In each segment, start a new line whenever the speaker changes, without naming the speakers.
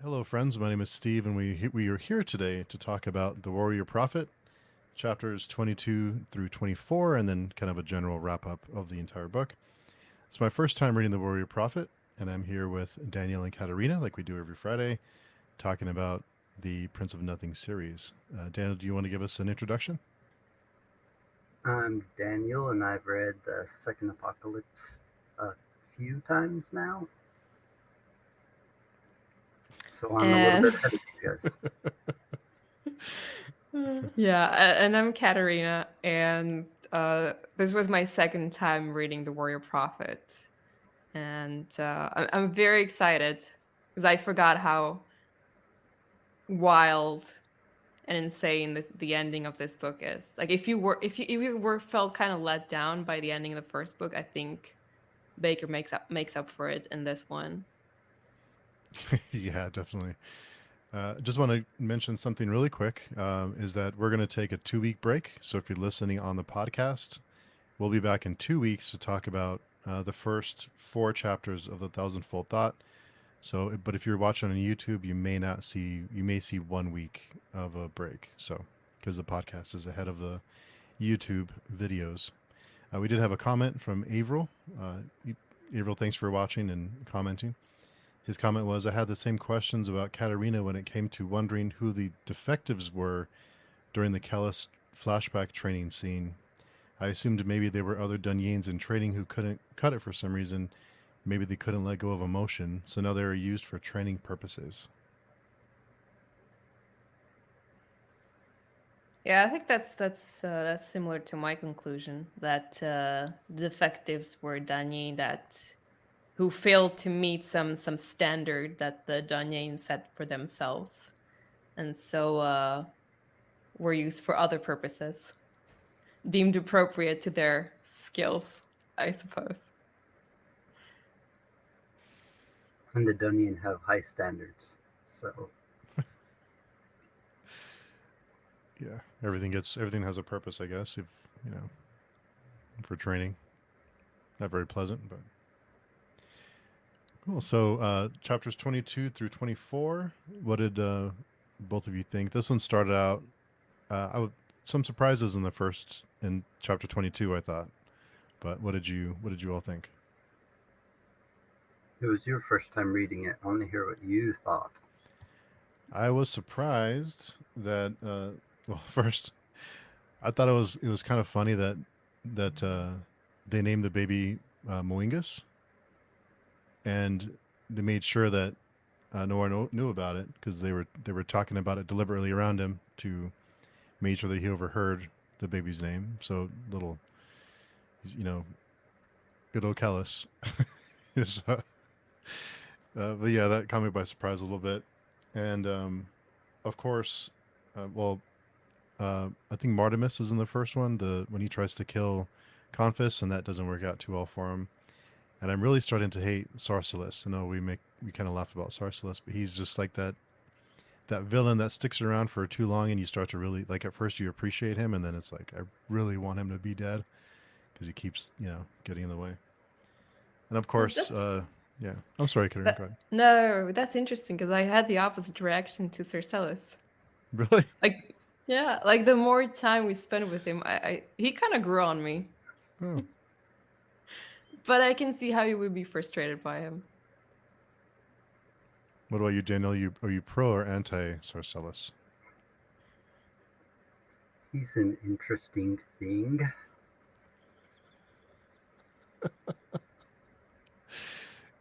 Hello, friends. My name is Steve, and we are here today to talk about The Warrior Prophet, chapters 22 through 24, and then kind of a general wrap up of the entire book. It's my first time reading The Warrior Prophet, and I'm here with Daniel and Katerina, like we do every Friday, talking about the Prince of Nothing series. Daniel, do you want to give us an introduction?
I'm Daniel, and I've read the Second Apocalypse a few times now, so I'm a little bit
And
ahead of you guys.
yeah, and I'm Katerina, and this was my second time reading The Warrior Prophet, and I'm very excited because I forgot how wild and insane the ending of this book is. Like, if you were felt kind of let down by the ending of the first book, I think Baker makes up for it in this one.
Yeah, definitely. Just want to mention something really quick is that we're going to take a 2 week break. So if you're listening on the podcast, we'll be back in 2 weeks to talk about the first four chapters of the Thousandfold Thought. So, but if you're watching on YouTube, you may see 1 week of a break. So, because the podcast is ahead of the YouTube videos. We did have a comment from Averill. Averill, thanks for watching and commenting. His comment was, I had the same questions about Katerina when it came to wondering who the defectives were during the Callus flashback training scene. I assumed maybe there were other Dunyanes in training who couldn't cut it for some reason. Maybe they couldn't let go of emotion, so now they are used for training purposes.
Yeah, I think that's similar to my conclusion that defectives were Danny that who failed to meet some standard that the Danyain set for themselves, and so were used for other purposes deemed appropriate to their skills, I suppose.
And the Dunyan have high standards, so
Yeah, everything has a purpose, I guess. If you know, for training, not very pleasant, but cool. So, chapters 22 through 24. What did both of you think? This one started out. Some surprises in chapter 22. I thought, but what did you all think?
it was your first time reading it. I want to hear what you thought.
I was surprised that well, first I thought it was kind of funny that they named the baby Moingus, and they made sure that no one knew about it because they were talking about it deliberately around him to make sure that he overheard the baby's name. So little, you know, good old Callus is. But yeah, that caught me by surprise a little bit, and of course, well, I think Martimus is in the first one. The when he tries to kill Confus, and that doesn't work out too well for him. And I'm really starting to hate Sarcellus. I know we kind of laughed about Sarcellus, but he's just like that villain that sticks around for too long, and you start to really like. At first, you appreciate him, and then it's like I really want him to be dead because he keeps getting in the way. And of course,
That's
yeah. I'm sorry, Kareem. Go ahead.
no, that's interesting because I had the opposite reaction to Cercellus.
Really?
Like, yeah, like the more time we spent with him, I he kind of grew on me.
Oh.
But I can see how you would be frustrated by him.
What about you, Daniel? Are you pro or anti Sarcellus?
He's an interesting thing.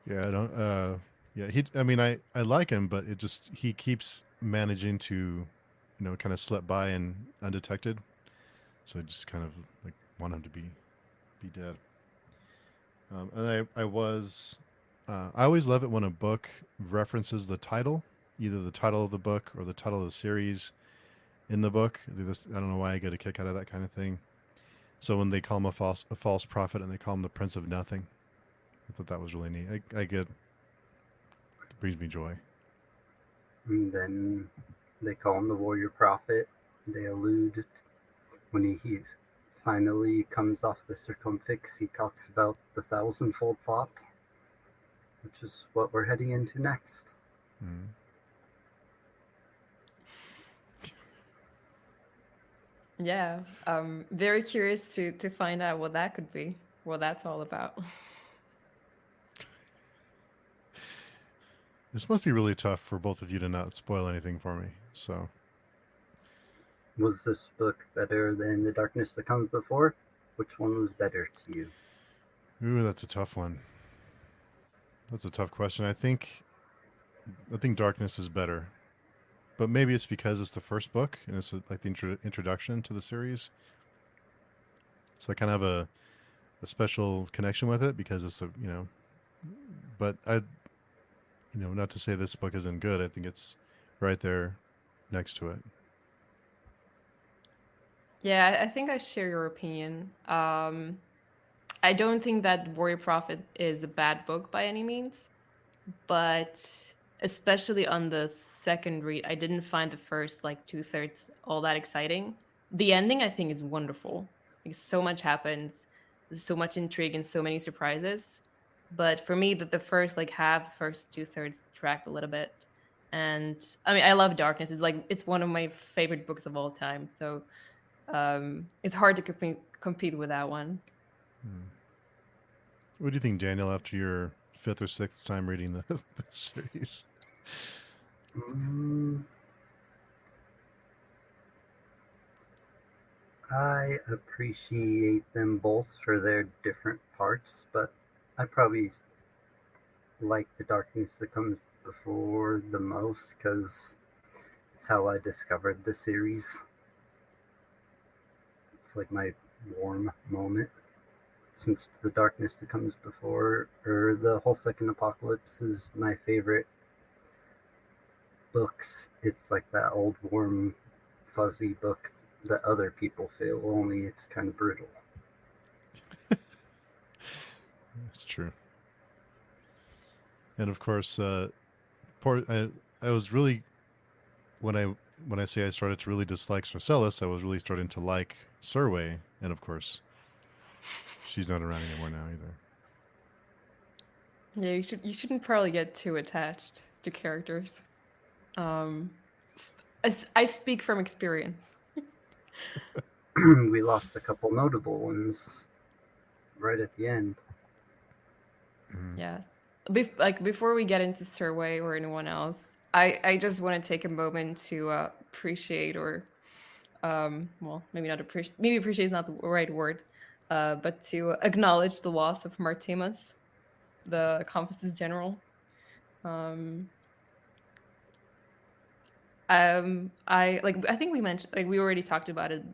Yeah, I don't. Yeah, he. I mean, I like him, but it just he keeps managing to, kind of slip by and undetected. So I just kind of like want him to be dead. And I always love it when a book references the title, either the title of the book or the title of the series in the book. I don't know why I get a kick out of that kind of thing. So when they call him a false prophet and they call him the Prince of Nothing, I thought that was really neat. I get it brings me joy.
And then they call him the Warrior Prophet. They allude when he finally comes off the circumfix. He talks about the thousandfold thought, which is what we're heading into next.
Mm.
Yeah, very curious to find out what that could be, what that's all about.
This must be really tough for both of you to not spoil anything for me. So,
Was this book better than The Darkness That Comes Before? Which one was better to you?
ooh, that's a tough one. That's a tough question. I think Darkness is better, but maybe it's because it's the first book and it's like the introduction to the series. So I kind of have a special connection with it because it's but not to say this book isn't good. I think it's right there next to it.
Yeah, I think I share your opinion. I don't think that Warrior Prophet is a bad book by any means, but especially on the second read, I didn't find the first like 2/3 all that exciting. The ending I think is wonderful. Like so much happens, there's so much intrigue and so many surprises. But for me, that the first like half, first 2/3 dragged a little bit. And I mean, I love Darkness. It's like it's one of my favorite books of all time. So it's hard to compete with that one.
Hmm. What do you think, Daniel? After your fifth or sixth time reading the series,
Mm, I appreciate them both for their different parts, but I probably like The Darkness That Comes Before the most because it's how I discovered the series. It's like my warm moment since The Darkness That Comes Before, or the whole Second Apocalypse is my favorite books. It's like that old, warm, fuzzy book that other people feel, only it's kind of brutal.
it's true. And of course, poor. I was really when I say I started to really dislike Marcellus, I was really starting to like Surway, and of course, she's not around anymore now either.
Yeah, you shouldn't probably get too attached to characters. Um, I speak from experience.
We lost a couple notable ones right at the end.
Mm.
Yes. Like before we get into Survey or anyone else, I just want to take a moment to appreciate or well, maybe not appreciate, maybe appreciate is not the right word, but to acknowledge the loss of Martimas, the Compasses General. Um, I think we mentioned, like we already talked about it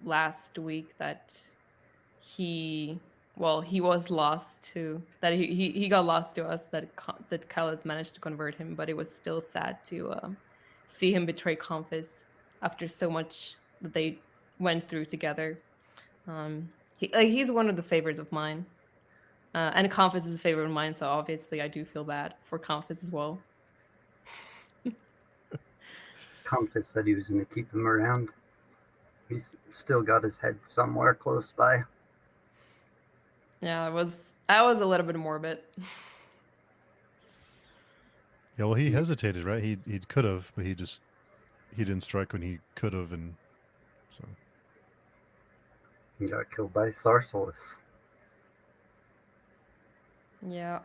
last week, that he he was lost to that he got lost to us, that Callis managed to convert him, but it was still sad to see him betray Confis after so much that they went through together. He's one of the favorites of mine, and Confis is a favorite of mine, so obviously I do feel bad for Confis as well.
Comfus said he was going to keep him around. He's still got his head somewhere close by.
Yeah, that was a little bit morbid.
Yeah, well, he
He,
hesitated, right? He could have, but he didn't strike when he could have, and so
he got killed by Sarsalis.
Yeah.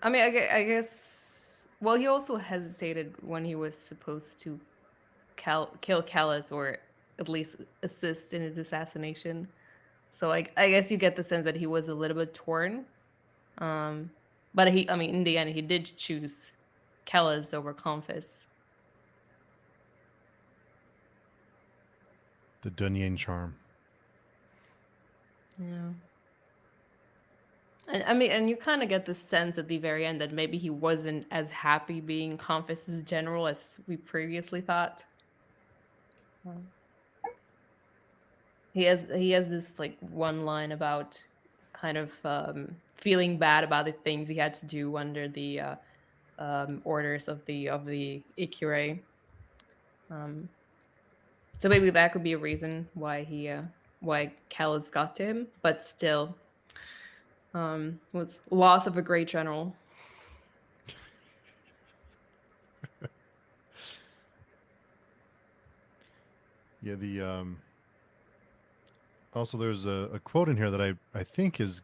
I mean, I guess. Well, he also hesitated when he was supposed to kill Callus, or at least assist in his assassination. So I guess you get the sense that he was a little bit torn. Um, but I mean, in the end, he did choose Callus over Confis.
the Dunyan charm.
Yeah. And I mean, and you kind of get the sense at the very end that maybe he wasn't as happy being Confis's general as we previously thought. He has this like one line about kind of feeling bad about the things he had to do under the orders of the Ikure. Um, so maybe that could be a reason why Callus got to him, but still, was loss of a great general.
Yeah, Also, there's a quote in here that I think is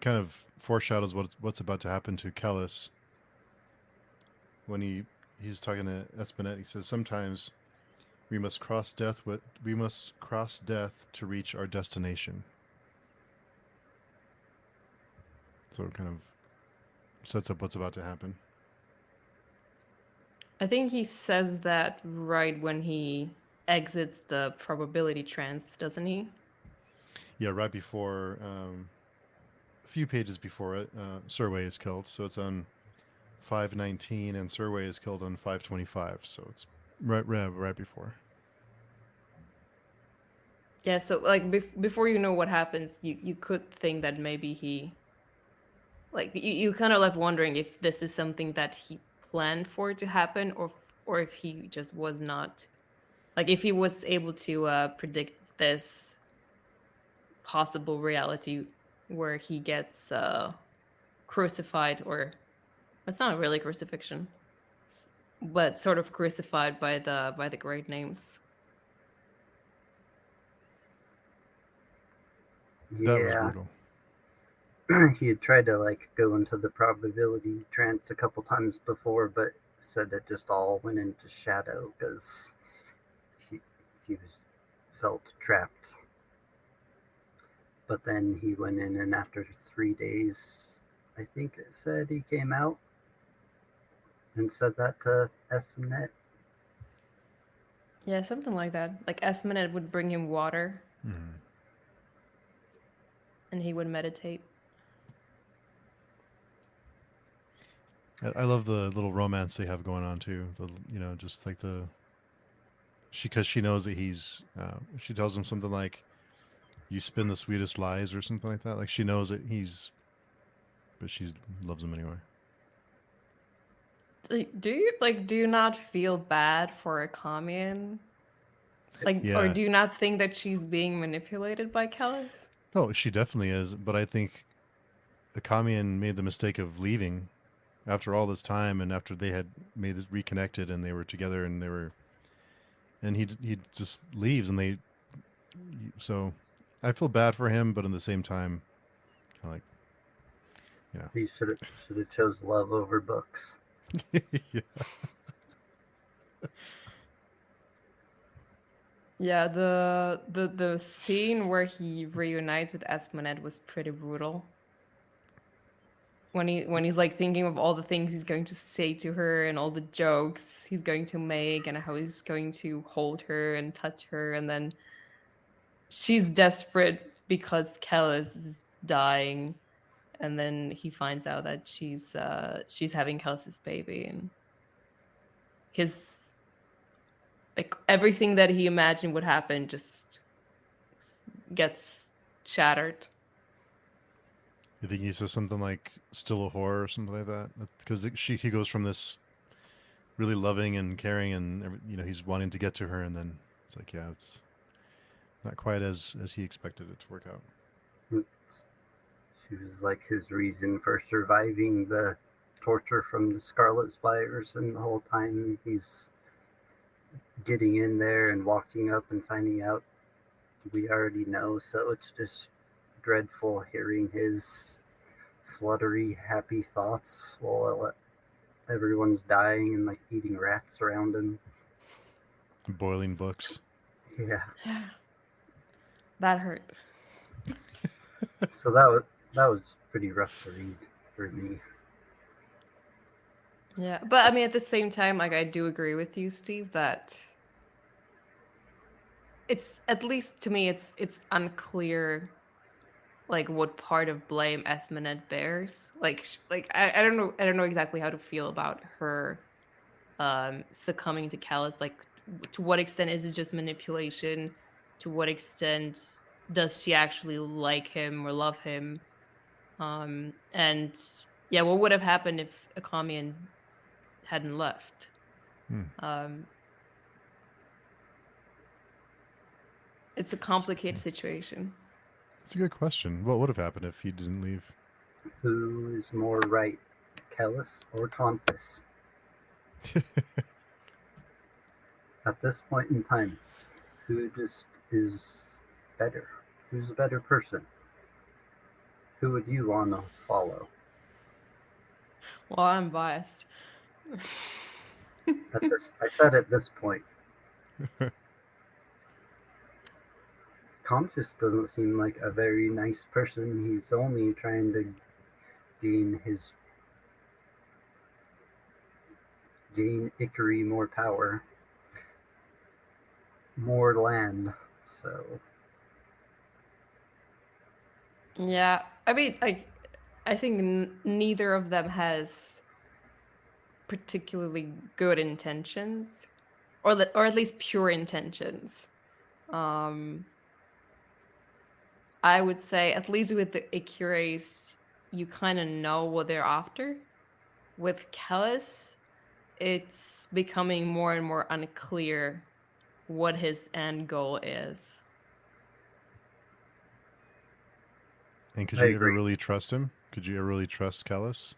kind of foreshadows what's about to happen to Kellis when he's talking to Espinette. He says, "Sometimes we must cross death to reach our destination." So it kind of sets up what's about to happen.
I think he says that right when he exits the probability trance, doesn't he?
Yeah, right before, a few pages before it, Surway is killed. So it's on 519, and Surway is killed on 525. So it's right before.
Yeah, so like before you know what happens, you could think that maybe he, like you kind of left wondering if this is something that he planned for it to happen, or if he just was not, like if he was able to predict this possible reality where he gets crucified, or it's not really crucifixion, but sort of crucified by the great names.
That was
Yeah.
brutal.
He had tried to like go into the probability trance a couple times before, but said it just all went into shadow because he he was felt trapped. But then he went in, and after 3 days, I think it said he came out and said that to Esmet.
Yeah, something like that. Like Esmenet would bring him water,
Mm-hmm.
and he would meditate.
I love the little romance they have going on too. Just like because she knows that he's. She tells him something like, "You spin the sweetest lies" or something like that. Like she knows that but she loves him anyway.
Do you not feel bad for Akamian? Like, or
Yeah.
do you not think that she's being manipulated by Kellis?
No, she definitely is. But I think Akamian made the mistake of leaving after all this time, and after they had made this reconnected and they were together, and he just leaves, and they. So, I feel bad for him, but at the same time, kind of like,
He should have chose love over books.
yeah.
Yeah, the scene where he reunites with Esmenet was pretty brutal. When he's like thinking of all the things he's going to say to her and all the jokes he's going to make and how he's going to hold her and touch her, and then she's desperate because Kellis is dying, and then he finds out that she's having Kellis's baby, and his, like everything that he imagined would happen just gets shattered.
You think he says something like "still a whore" or something like that? Because he goes from this really loving and caring, and he's wanting to get to her, and then it's like, yeah, it's not quite as he expected it to work out.
She was like his reason for surviving the torture from the Scarlet Spires, and the whole time he's getting in there and walking up and finding out we already know, so it's just dreadful hearing his fluttery, happy thoughts while everyone's dying and like eating rats around him.
Boiling books.
Yeah.
That hurt.
So that was pretty rough to read for me.
Yeah, but I mean, at the same time, like I do agree with you, Steve, that it's, at least to me, it's unclear like what part of blame Esmenet bears. Like I don't know exactly how to feel about her succumbing to Callus. Like to what extent is it just manipulation? To what extent does she actually like him or love him? And yeah, what would have happened if Akamian hadn't left? It's a complicated situation.
It's a good question. What would have happened if he didn't leave?
Who is more right, Kellis or Tonfus? At this point in time, who just is better? Who's a better person? Who would you want to follow?
Well, I'm biased.
I said at this point, Confucius doesn't seem like a very nice person. He's only trying to gain his gain Ikari more power, more land. So
Yeah, I mean, I think neither of them has particularly good intentions, or at least pure intentions. Um, I would say, at least with the Icuries, you kind of know what they're after. With Kellis, it's becoming more and more unclear what his end goal is.
And could
I
you ever
agree.
really trust him? Could you ever really trust Callus?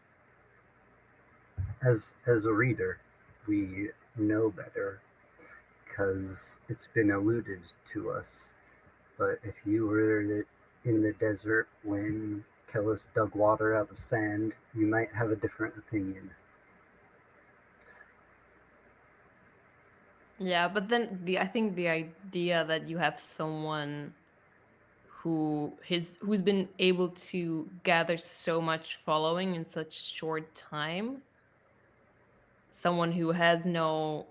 As a reader, we know better because it's been alluded to us. But if you were in the desert when Kellis dug water out of sand, you might have a different opinion.
Yeah, but then I think the idea that you have someone who's been able to gather so much following in such short time, someone who has no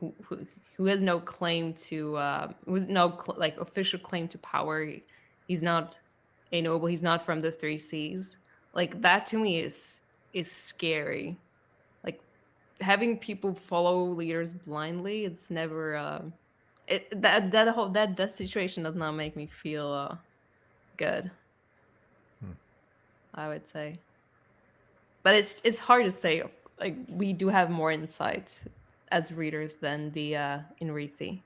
who has no claim to who's no like official claim to power. He's not a noble, he's not from the three seas. Like that to me is scary. Like having people follow leaders blindly, it's never that situation does not make me feel good,
Hmm.
I would say. But it's hard to say. Like we do have more insight as readers than the Inrithi.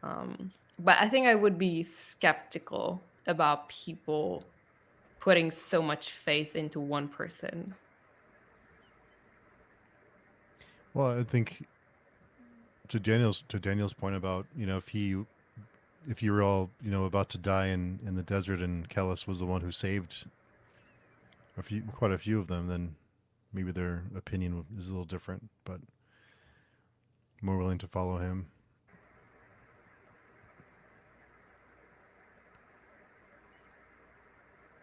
But I think I would be skeptical about people putting so much faith into one person.
Well, I think to Daniel's point about, if you were all, about to die in the desert and Callus was the one who saved quite a few of them, then maybe their opinion is a little different, but more willing to follow him.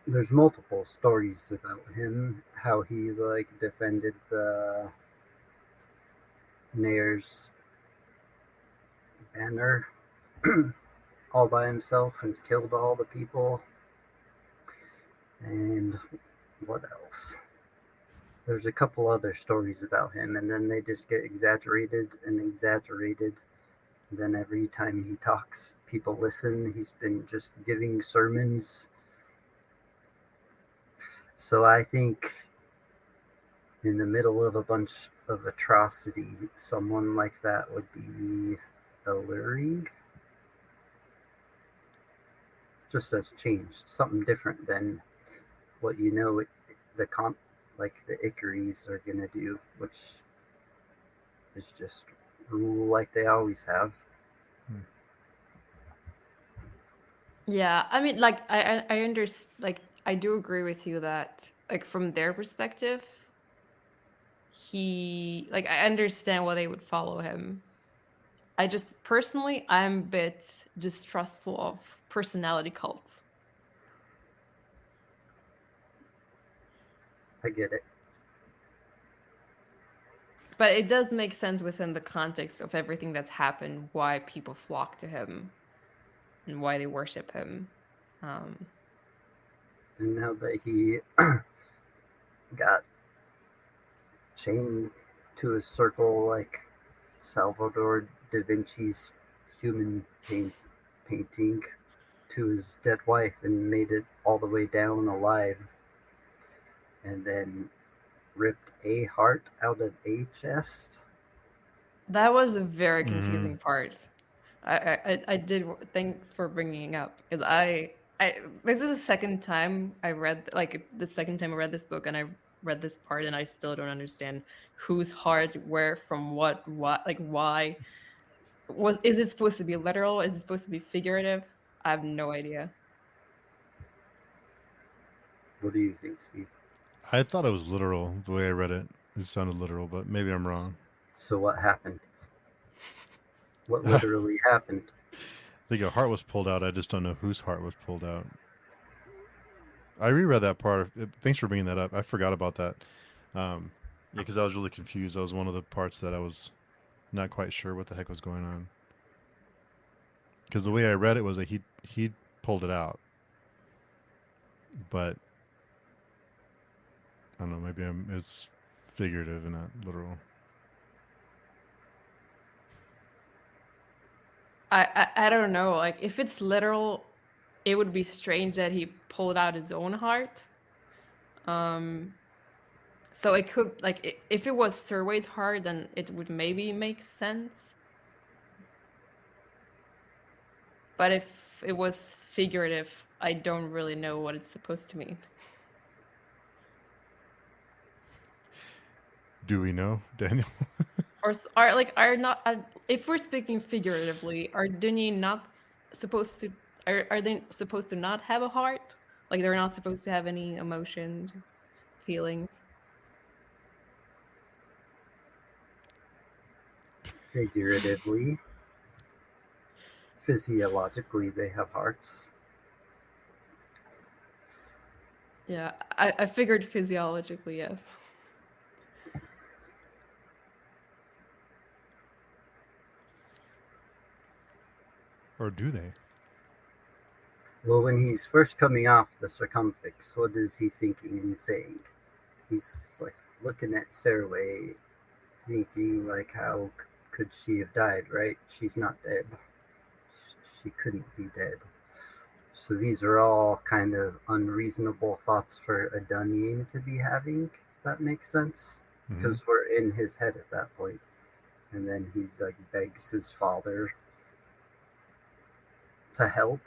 There's multiple stories about him, how he like defended the Nair's banner all by himself and killed all the people. And what else? There's a couple other stories about him, and then they just get exaggerated and exaggerated. And then every time he talks, people listen. He's been just giving sermons. So I think in the middle of a bunch of atrocity, someone like that would be alluring. Just as change, something different than what you know the like the Icaries are gonna do, which is just rule like they always have.
Yeah, I mean, like I understand. Like I do agree with you that, like from their perspective, I understand why they would follow him. I just personally, I'm a bit distrustful of personality cults.
I get it.
But it does make sense within the context of everything that's happened, why people flock to him and why they worship him.
And now that he got chained to a circle like Salvador da Vinci's human painting to his dead wife and made it all the way down alive, and then ripped a heart out of a chest.
That was a very
Mm-hmm.
confusing part. I did. Thanks for bringing it up, because I this is the second time I read, like the second time I read this book, and I read this part, and I still don't understand whose heart, where, from what, like why. Is it supposed to be literal? Is it supposed to be figurative? I have no idea.
What do you think, Steve?
I thought it was literal the way I read it. It sounded literal, but maybe I'm wrong.
So what happened? What
I
literally happened?
think a heart was pulled out. I just don't know whose heart was pulled out. I reread that part. Thanks for bringing that up. I forgot about that. Yeah, because I was really confused. That was one of the parts that I was not quite sure what the heck was going on. Because the way I read it was that he pulled it out, but I don't know. Maybe it's figurative and not literal.
I don't know. Like if it's literal, it would be strange that he pulled out his own heart. So it could like if it was Surway's heart, then it would maybe make sense. But if it was figurative, I don't really know what it's supposed to mean.
Do we know, Daniel?
Or are not if we're speaking figuratively, are Dunyi not supposed to are they supposed to not have a heart? Like they're not supposed to have any emotions, feelings?
Figuratively, physiologically, they have hearts.
Yeah, I figured physiologically, yes.
Or do they?
Well, when he's first coming off the circumfix, what is he thinking and saying? He's like looking at Saraway, thinking like, how could she have died, right? She's not dead. She couldn't be dead. So these are all kind of unreasonable thoughts for a Dunyan to be having, if that makes sense. Because we're in his head at that point. And then he's like begs his father to help.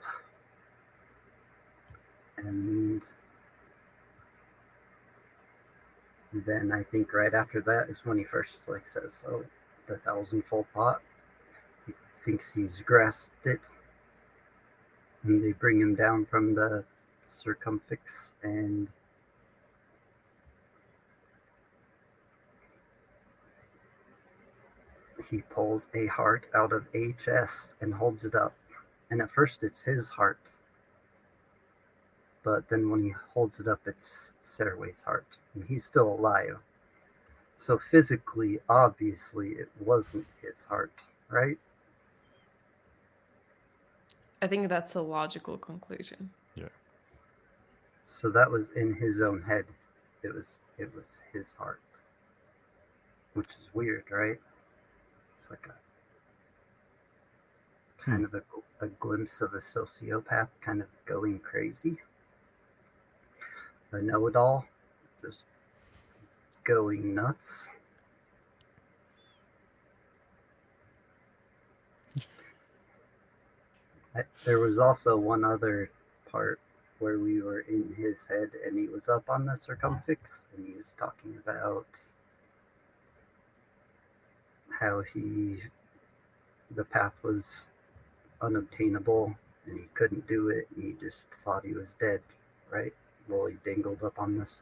And then I think right after that is when he first like says, "Oh, the thousandfold thought." He thinks he's grasped it, and they bring him down from the circumfix, and he pulls a heart out of a chest and holds it up. And at first, it's his heart, but then when he holds it up, it's Saraway's heart, and he's still alive. So physically, obviously, it wasn't his heart, right?
I think that's a logical conclusion.
Yeah.
So that was in his own head. It was his heart, which is weird, right? It's like a kind of a glimpse of a sociopath kind of going crazy. A know-it-all, just going nuts. There was also one other part where we were in his head and he was up on the circumfix and he was talking about how the path was unobtainable and he couldn't do it and he just thought he was dead, right? Well, he dangled up on this,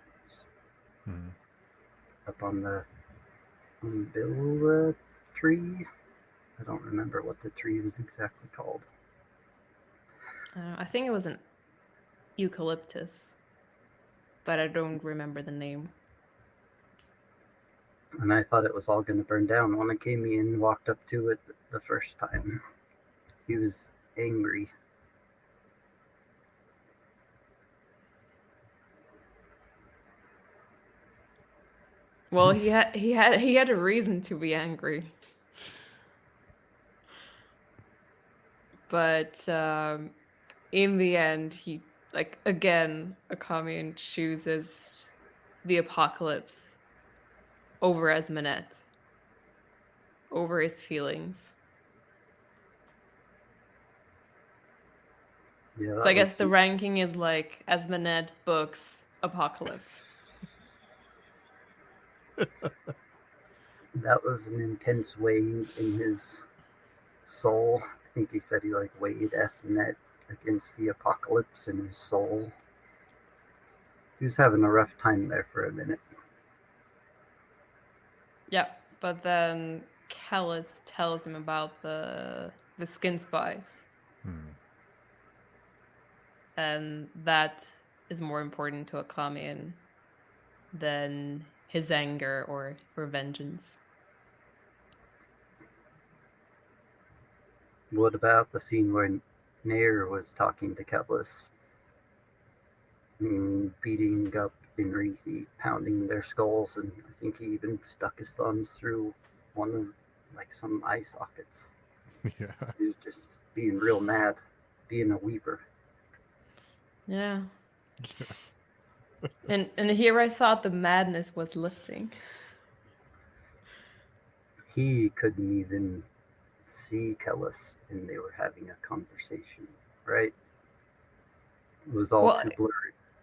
up on the umbrella tree. I don't remember what the tree was exactly called.
I think it was an eucalyptus, but I don't remember the name.
And I thought it was all going to burn down when I came in and walked up to it the first time. He was angry.
Well, he had a reason to be angry. But in the end, he like again, Akamian chooses the apocalypse over Esmanet, over his feelings.
Yeah,
So I guess the ranking is like Esmanet, books, apocalypse.
that was an intense weighing in his soul. I think he said he like weighed Esmet against the apocalypse in his soul. He was having a rough time there for a minute.
Yeah, but then Callus tells him about the skin spice, and that is more important to Akamian than his anger or vengeance.
What about the scene where Nair was talking to Cutlass, beating up Enrithi, pounding their skulls, and I think he even stuck his thumbs through one of like some eye sockets.
Yeah.
He was just being real mad, being a weeper.
Yeah. And here I thought the madness was lifting.
He couldn't even see Kellis, and they were having a conversation, right? It was all
Well,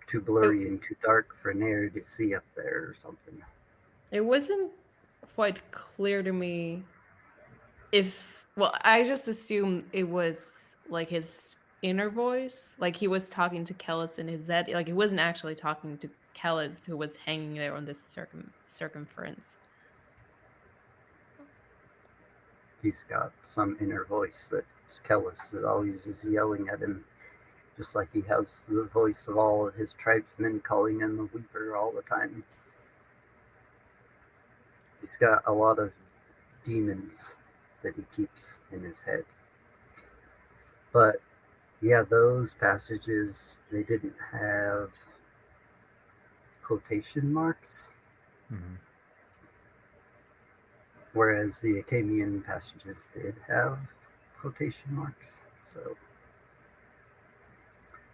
too blurry and too dark for Nair to see up there or something.
it wasn't quite clear to me if, well, I just assumed it was like his inner voice, like he was talking to Kellis in his head, like he wasn't actually talking to Kellis who was hanging there on this circumference.
He's got some inner voice that's Kellis that always is yelling at him, just like he has the voice of all of his tribesmen calling him a weeper all the time. He's got a lot of demons that he keeps in his head. But yeah, those passages, they didn't have quotation marks, whereas the Acadian passages did have quotation marks. So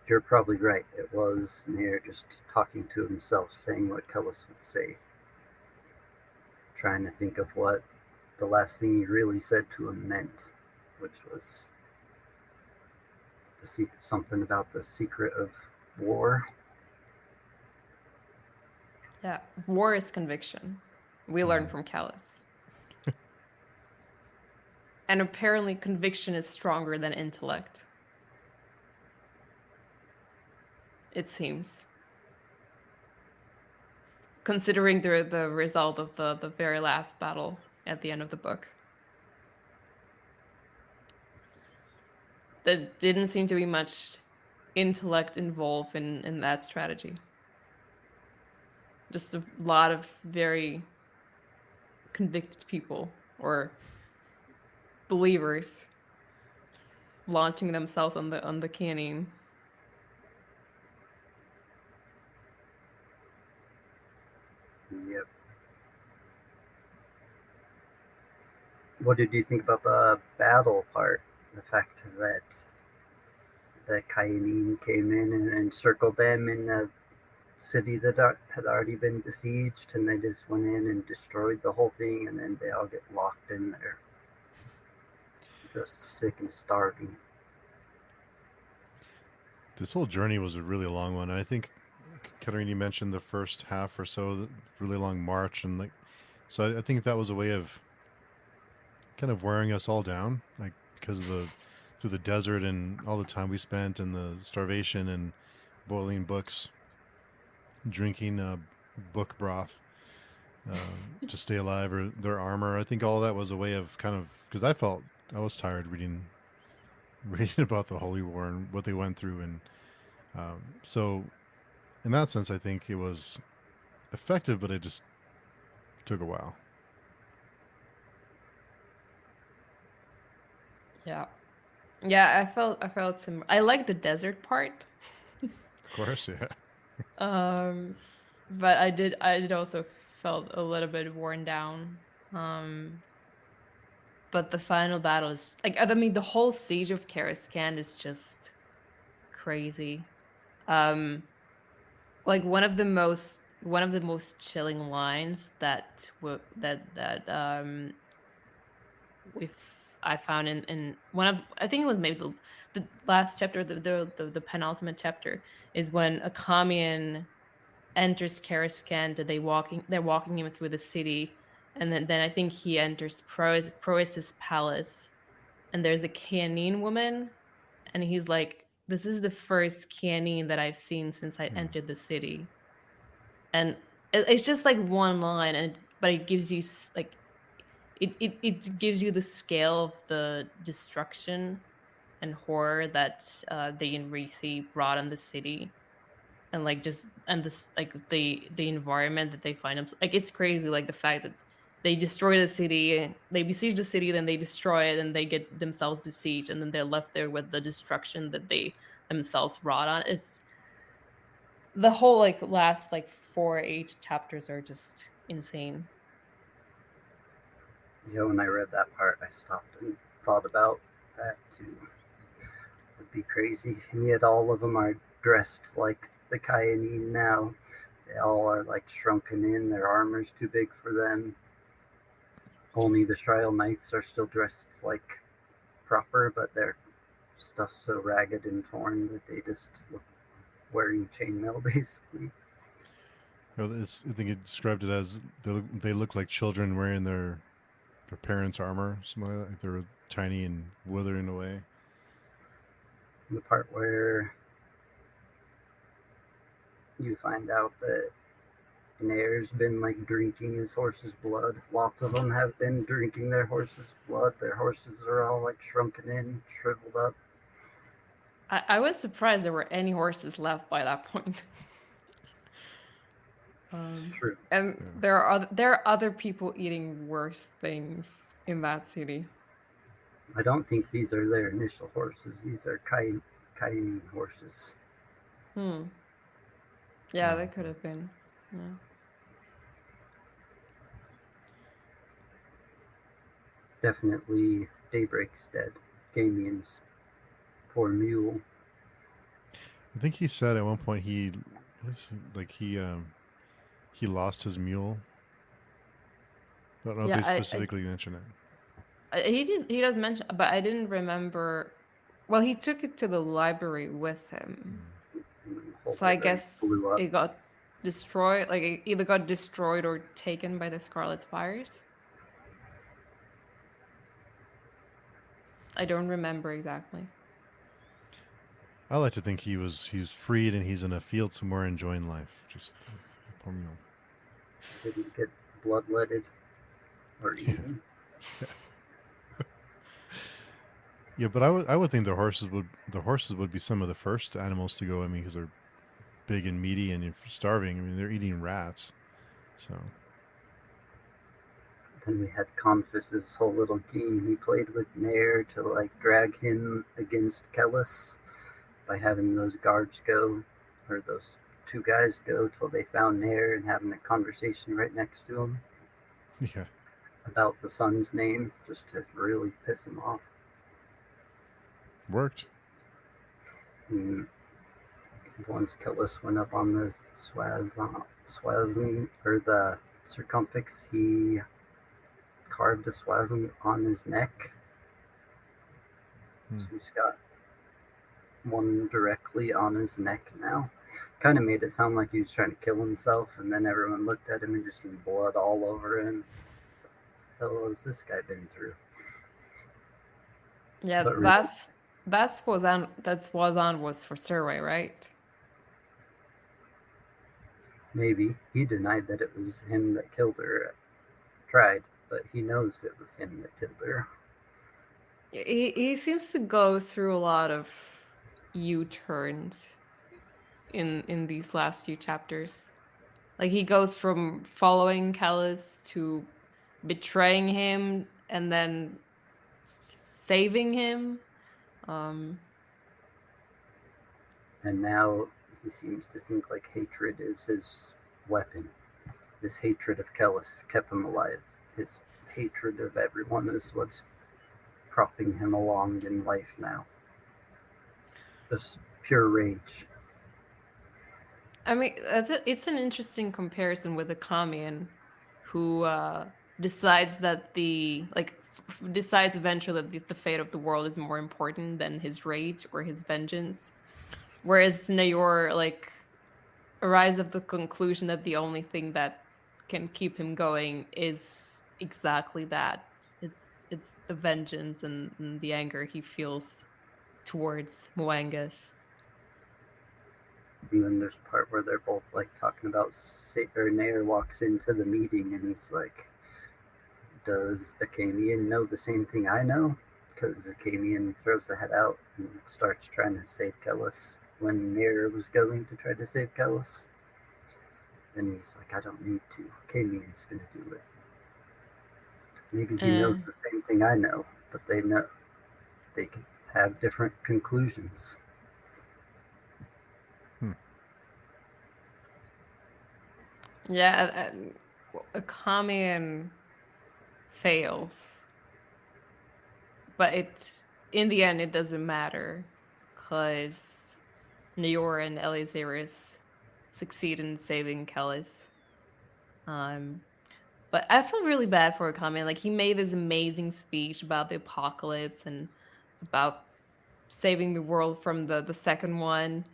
you're probably right. It was Nair just talking to himself, saying what Kellis would say, trying to think of what the last thing he really said to him meant, which was something about the secret of war.
Yeah, war is conviction. We learn from Callus. And apparently conviction is stronger than intellect. It seems. Considering the result of the very last battle at the end of the book. There didn't seem to be much intellect involved in that strategy. Just a lot of very convicted people or believers launching themselves on the canyon.
Yep. What did you think about the battle part? The fact that the Kayanin came in and encircled them in a city that had already been besieged, and they just went in and destroyed the whole thing, and then they all get locked in there, just sick and starving.
This whole journey was a really long one. I think Katerina mentioned the first half or so, really long march, and like, so I think that was a way of kind of wearing us all down, like because of through the desert and all the time we spent and the starvation and boiling books, drinking book broth to stay alive, or their armor. I think all that was a way of kind of, because I felt I was tired reading about the Holy War and what they went through, and so in that sense, I think it was effective, but it just took a while.
Yeah. Yeah, I felt similar. I like the desert part.
Of course, yeah.
But I did also felt a little bit worn down. But the final battle is like, I mean, the whole siege of Karaskan is just crazy. Like one of the most chilling lines that I found in one of, I think it was maybe the last chapter, the penultimate chapter, is when Akamian enters Karaskan. They're walking him through the city, and then I think he enters Prois's palace, and there's a Canine woman, and he's like, "This is the first Canine that I've seen since I entered the city." and it's just like one line, but it gives you like it gives you the scale of the destruction and horror that the Enrithi brought on the city, and like just and this like the environment that they find themselves. Like it's crazy, like the fact that they destroy the city, they besiege the city, then they destroy it, and they get themselves besieged, and then they're left there with the destruction that they themselves brought on. It's the whole like last like 4 8 chapters are just insane.
Yeah, when I read that part, I stopped and thought about that too. Would be crazy, and yet all of them are dressed like the Kayanine now. They all are like shrunken in. Their armor's too big for them. Only the Shriel Knights are still dressed like proper, but their stuff's so ragged and torn that they just look wearing chainmail basically.
I think it described it as they look like children wearing their parents' armor, something like that. Like they were tiny and withering away.
The part where you find out that Nair's been like drinking his horse's blood. Lots of them have been drinking their horse's blood. Their horses are all like shrunken in, shriveled up.
I was surprised there were any horses left by that point.
It's true.
And
Yeah.
there are other people eating worse things in that city.
I don't think these are their initial horses. These are Kayanine horses.
Hmm. Yeah,
Oh,
they could
okay.
have been. Yeah.
Definitely Daybreak's dead. Gamian's poor mule.
I think he said at one point like he lost his mule. I don't know if
Yeah,
they specifically mention it.
he does mention, but I didn't remember. Well, he took it to the library with him,
The whole
so I
library
guess
blew up.
it got destroyed. Like it either got destroyed or taken by the Scarlet Spires. I don't remember exactly.
I like to think he's freed and he's in a field somewhere enjoying life. Just poor mule.
Didn't get bloodletted or
Yeah.
eaten.
Yeah, but I would think the horses would be some of the first animals to go. I mean, because they're big and meaty and if you're starving, I mean, they're eating rats. So
Then we had Confus's whole little game he played with Nair to like drag him against Kellis by having those guards go, or those two guys go till they found Nair and having a conversation right next to him
yeah,
about the son's name just to really piss him off.
worked.
And once Kellis went up on the Swazan or the circumfix, he carved a Swazan on his neck. So he's got one directly on his neck now. Kind of made it sound like he was trying to kill himself, and then everyone looked at him and just seen blood all over him. What the hell has this guy been through?
Yeah,
But really,
that's Swazan was for Survey, right?
maybe he denied that it was him that killed her. Tried, but he knows it was him that killed her.
He seems to go through a lot of U-turns in these last few chapters. Like he goes from following Callus to betraying him and then saving him.
And now he seems to think like hatred is his weapon. His hatred of Kellis kept him alive. His hatred of everyone is what's propping him along in life now. Just pure rage.
I mean, it's an interesting comparison with the Kamian, who decides that decides eventually that the fate of the world is more important than his rage or his vengeance, whereas Nayor like arrives at the conclusion that the only thing that can keep him going is exactly that. It's the vengeance and the anger he feels towards Moangas.
And then there's a part where they're both like talking about, or Nair walks into the meeting and he's like, "Does Akamian know the same thing I know?" Because Akamian throws the head out and starts trying to save Kellis when Nair was going to try to save Kellis. And he's like, "I don't need to. Akamian's going to do it. Maybe he knows the same thing I know, but they can have different conclusions."
Yeah, Akamian fails, but in the end it doesn't matter because Nior and Elizaris succeed in saving Kellis. But I feel really bad for Akamian. Like, he made this amazing speech about the apocalypse and about saving the world from the second one,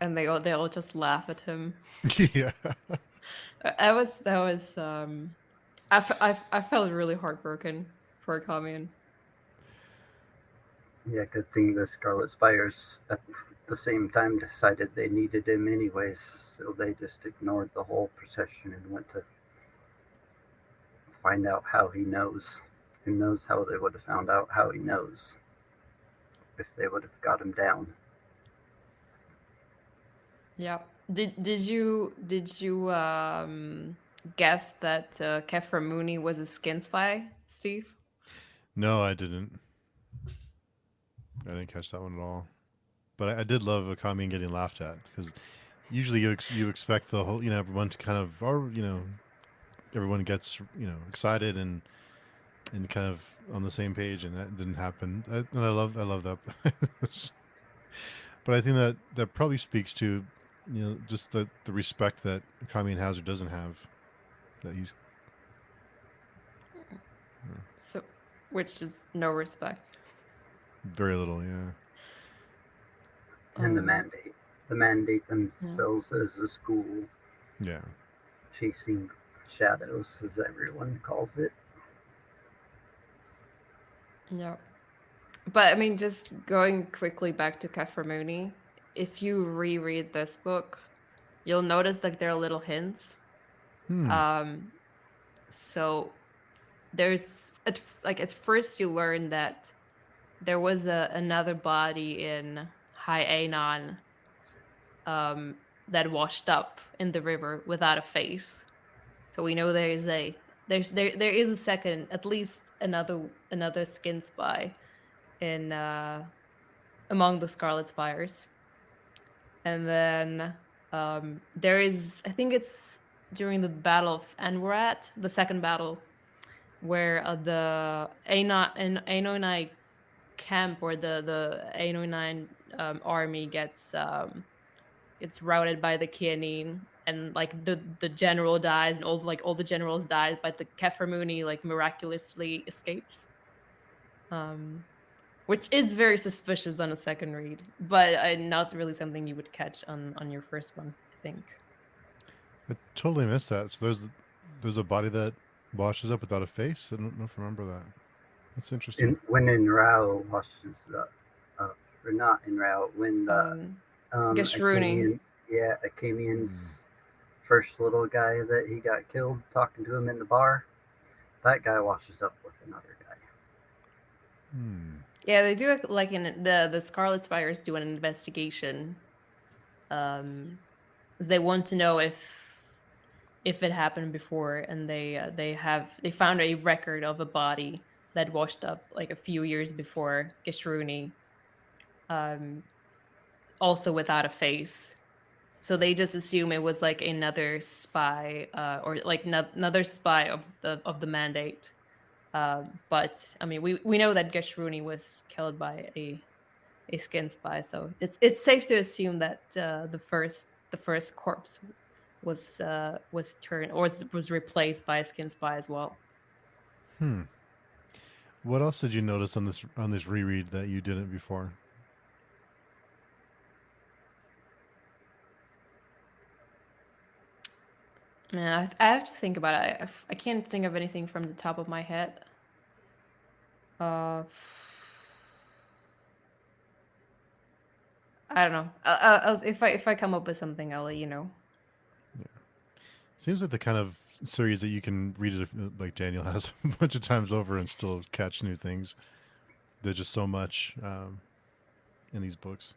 and they all just laugh at him.
Yeah.
I felt really heartbroken for Akamian.
Yeah, good thing the Scarlet Spires at the same time decided they needed him anyways, so they just ignored the whole procession and went to find out how he knows. Who knows how they would have found out how he knows if they would have got him down.
Yeah. Did you guess that Kefra Mooney was a skin spy, Steve?
No, I didn't. I didn't catch that one at all. But I did love Akamian getting laughed at because usually you expect the whole, everyone to kind of, or everyone gets excited and kind of on the same page, and that didn't happen. And I love that. But I think that probably speaks to just the respect that Akamian has or doesn't have, that he's
So, which is no respect.
very little, yeah.
And the mandate themselves as a school,
Yeah.
chasing shadows, as everyone calls it.
Yeah. But I mean, just going quickly back to Kefra Mooney, if you reread this book, you'll notice that there are little hints. So there's at first you learn that there was another body in High Anon that washed up in the river without a face. So we know there is a second, at least another skin spy in among the Scarlet Spires. And then there is, I think it's during the Battle of Anwarat, the second battle, where the A9 camp, or the A9 army gets routed by the Kianin, and like the general dies, and all the generals died, but the Kefra Mooney like miraculously escapes. Which is very suspicious on a second read, but not really something you would catch on your first one, I think.
I totally missed that. So there's a body that washes up without a face. I don't know if I remember that. That's interesting.
When in Rao washes up, or not in Rao, when the
Geshruuni.
Akamian's first little guy that he got killed talking to him in the bar, that guy washes up with another guy.
Yeah, they do like in the Scarlet Spires do an investigation. They want to know if it happened before, and they found a record of a body that washed up like a few years before Geshruuni, also without a face. So they just assume it was like another spy, or like another spy of the Mandate. But I mean, we know that Geshruuni was killed by a skin spy, so it's safe to assume that the first corpse was turned, or was replaced by a skin spy as well.
What else did you notice on this reread that you didn't before?
Man, I have to think about it. I can't think of anything from the top of my head. I don't know. If I come up with something, I'll let you know.
Seems like the kind of series that you can read it like Daniel has a bunch of times over and still catch new things. There's just so much in these books.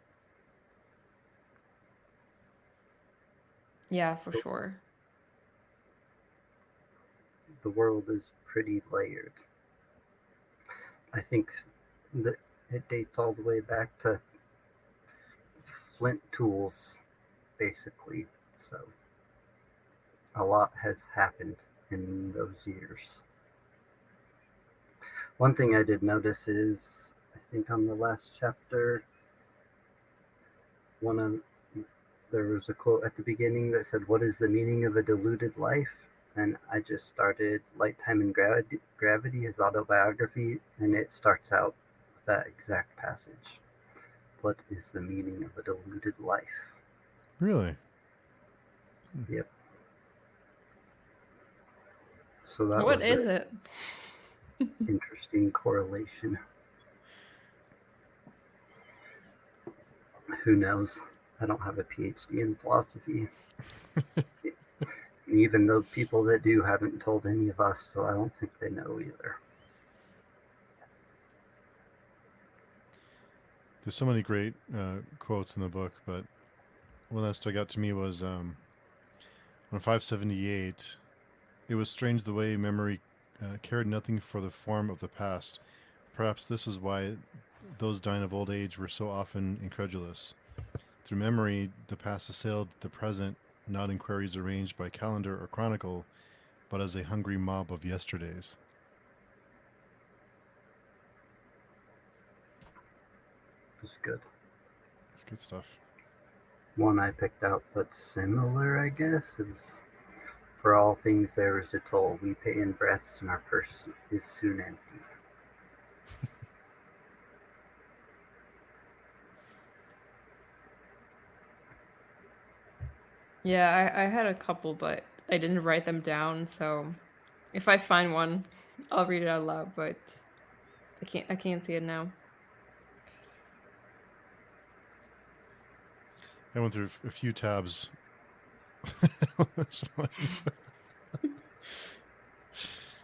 Yeah, for sure.
The world is pretty layered. I think that it dates all the way back to flint tools, basically. So a lot has happened in those years. One thing I did notice is, I think on the last chapter, one of there was a quote at the beginning that said, "What is the meaning of a deluded life?" And I just started Light, Time, and Gravity, his autobiography, and it starts out with that exact passage. What is the meaning of a deluded life?
Really?
Yep. So that
What
was
is
an
it?
interesting correlation. Who knows? I don't have a PhD in philosophy. Even though people that do haven't told any of us, so I don't think they know either.
There's so many great quotes in the book, but one that stuck out to me was on 578. It was strange the way memory cared nothing for the form of the past. Perhaps this is why those dying of old age were so often incredulous. Through memory, the past assailed the present, not in queries arranged by calendar or chronicle, but as a hungry mob of yesterdays.
It's good.
It's good stuff.
One I picked out that's similar, I guess, is for all things there is a toll. We pay in breaths and our purse is soon empty.
Yeah, I had a couple, but I didn't write them down. So if I find one, I'll read it out loud. But I can't see it now.
I went through a few tabs.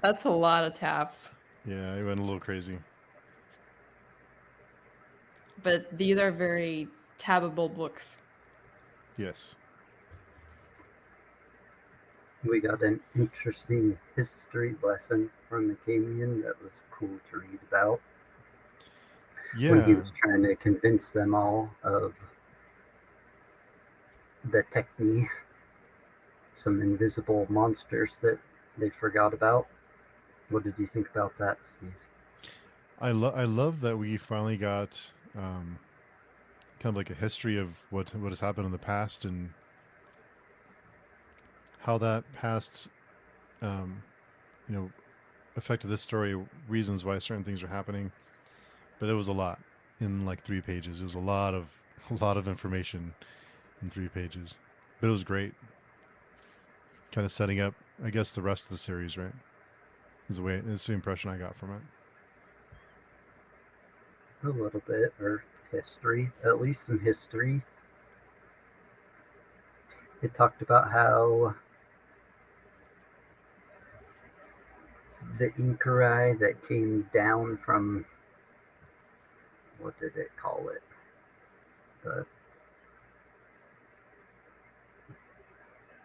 That's a lot of tabs.
Yeah, I went a little crazy.
But these are very tabable books.
Yes.
We got an interesting history lesson from Acadian that was cool to read about when he
Yeah.
was trying to convince them all of the technique, some invisible monsters that they forgot about. What did you think about that, Steve?
I love that we finally got kind of like a history of what has happened in the past and how that past um, you know affected this story, reasons why certain things are happening. But it was a lot in like 3 pages. It was a lot of information in 3 pages. But it was great. Kind of setting up, I guess, the rest of the series, right? Is the way it's the impression I got from it.
A little bit, or history, at least some history. It talked about how the Inkarai that came down from, what did it call it? The,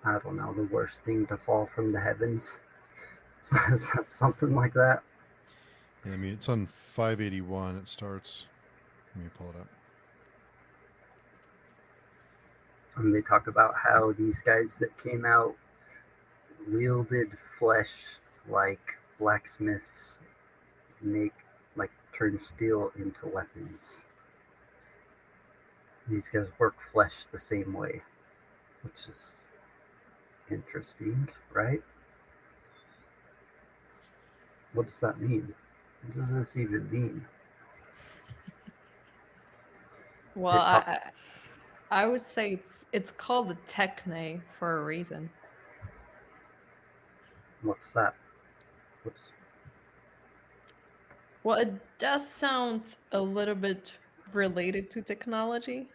I don't know, the worst thing to fall from the heavens. Something like that.
Yeah, I mean, it's on 581. It starts. Let me pull it up.
And they talk about how these guys that came out wielded flesh like blacksmiths make, like turn steel into weapons. These guys work flesh the same way, which is interesting, right? What does that mean? What does this even mean?
Well,
It talk,
I would say it's called a techne for a reason.
what's that? What's,
Well, it does sound a little bit related to technology.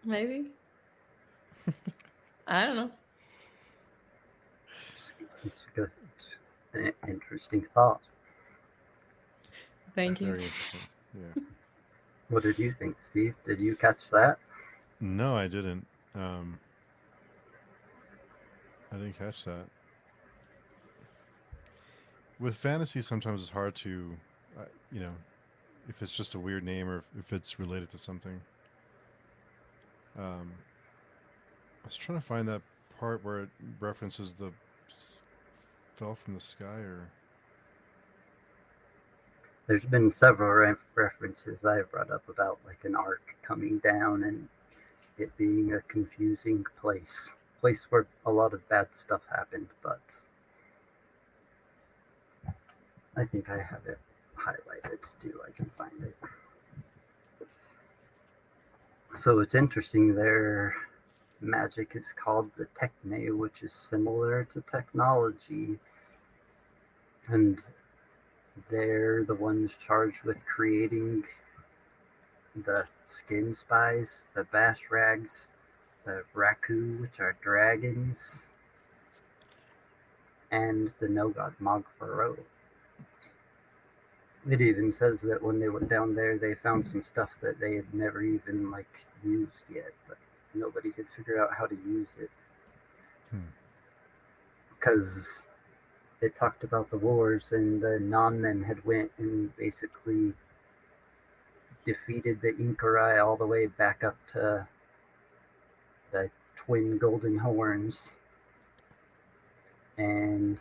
maybe. I don't know.
It's a good, interesting thought.
Thank you.
Very interesting. Yeah.
What did you think, Steve? Did you catch that?
No, I didn't. I didn't catch that. With fantasy, sometimes it's hard to, you know, if it's just a weird name or if it's related to something. Um, I was trying to find that part where it references the fell from the sky, or
There's been several references I've brought up about like an arc coming down and it being a confusing place where a lot of bad stuff happened, but I think I have it highlighted too. I can find it. So it's interesting. Their magic is called the techne, which is similar to technology, and they're the ones charged with creating the skin spies, the bash rags, the raku, which are dragons, and the no god Mogfaro. It even says that when they went down there, they found some stuff that they had never even like used yet, but nobody could figure out how to use it because it talked about the wars and the non-men had went and basically defeated the Inkarai all the way back up to the twin golden horns and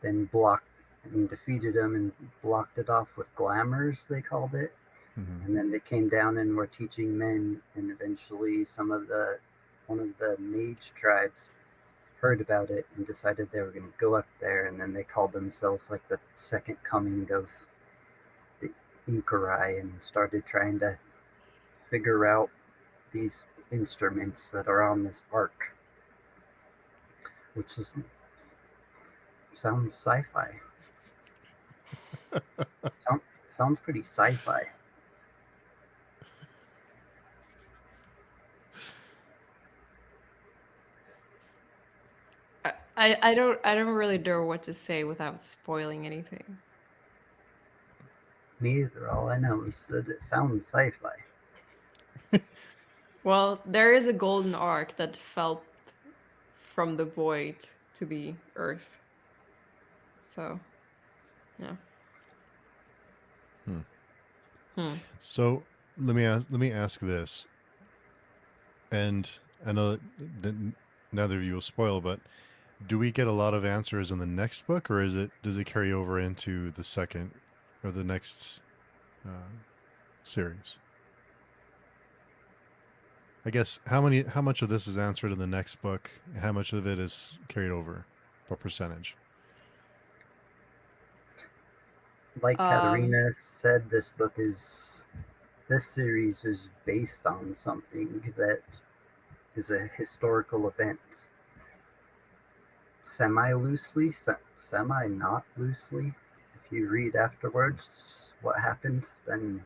then blocked and defeated them and blocked it off with glamours, they called it. And then they came down and were teaching men, and eventually one of the mage tribes heard about it and decided they were going to go up there, and then they called themselves like the second coming of the Inkarai and started trying to figure out these instruments that are on this ark, which sounds sci-fi. Sounds pretty sci-fi.
I don't really know what to say without spoiling anything.
Me either. All I know is that it sounds sci-fi.
Well, there is a golden arc that fell from the void to the earth. So, yeah.
So let me ask this, and I know that neither of you will spoil, but do we get a lot of answers in the next book, or does it carry over into the second or the next series? I guess how much of this is answered in the next book? How much of it is carried over? What percentage?
Like Katerina said, this series is based on something that is a historical event. Semi-loosely, semi-not loosely. If you read afterwards what happened, then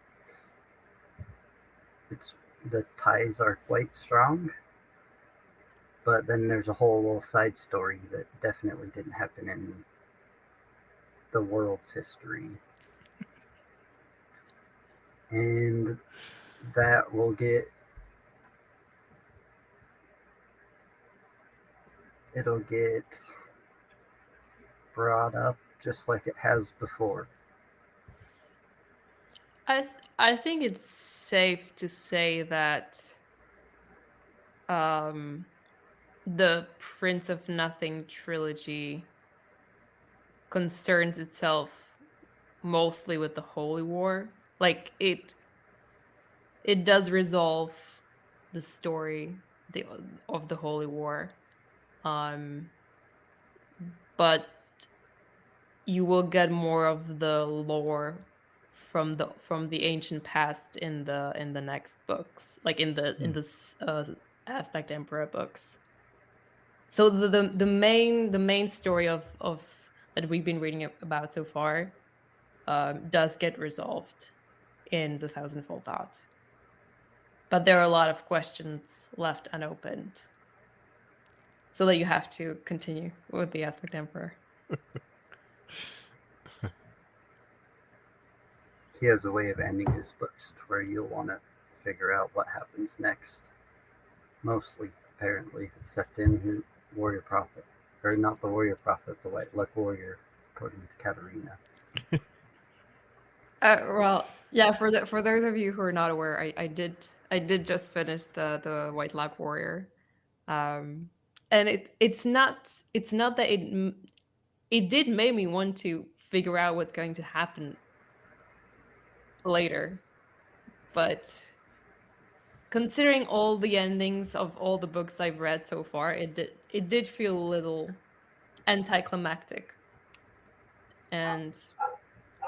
the ties are quite strong. But then there's a whole side story that definitely didn't happen in the world's history. And that will it'll get brought up just like it has before.
I think it's safe to say that the Prince of Nothing trilogy concerns itself mostly with the Holy War. Like it does resolve the story of the Holy War. But you will get more of the lore from the ancient past in the next books, like in the Aspect Emperor books. So the main story of that we've been reading about so far does get resolved in the Thousandfold Thought. But there are a lot of questions left unopened. So that you have to continue with the Aspect Emperor.
He has a way of ending his books to where you'll want to figure out what happens next. Mostly, apparently, except in his Warrior Prophet. Or not the Warrior Prophet, the White Luck Warrior, according to Katerina.
Well, yeah. For those of you who are not aware, I did just finish the White Luck Warrior, and it's not that it did make me want to figure out what's going to happen later, but considering all the endings of all the books I've read so far, it did feel a little anticlimactic and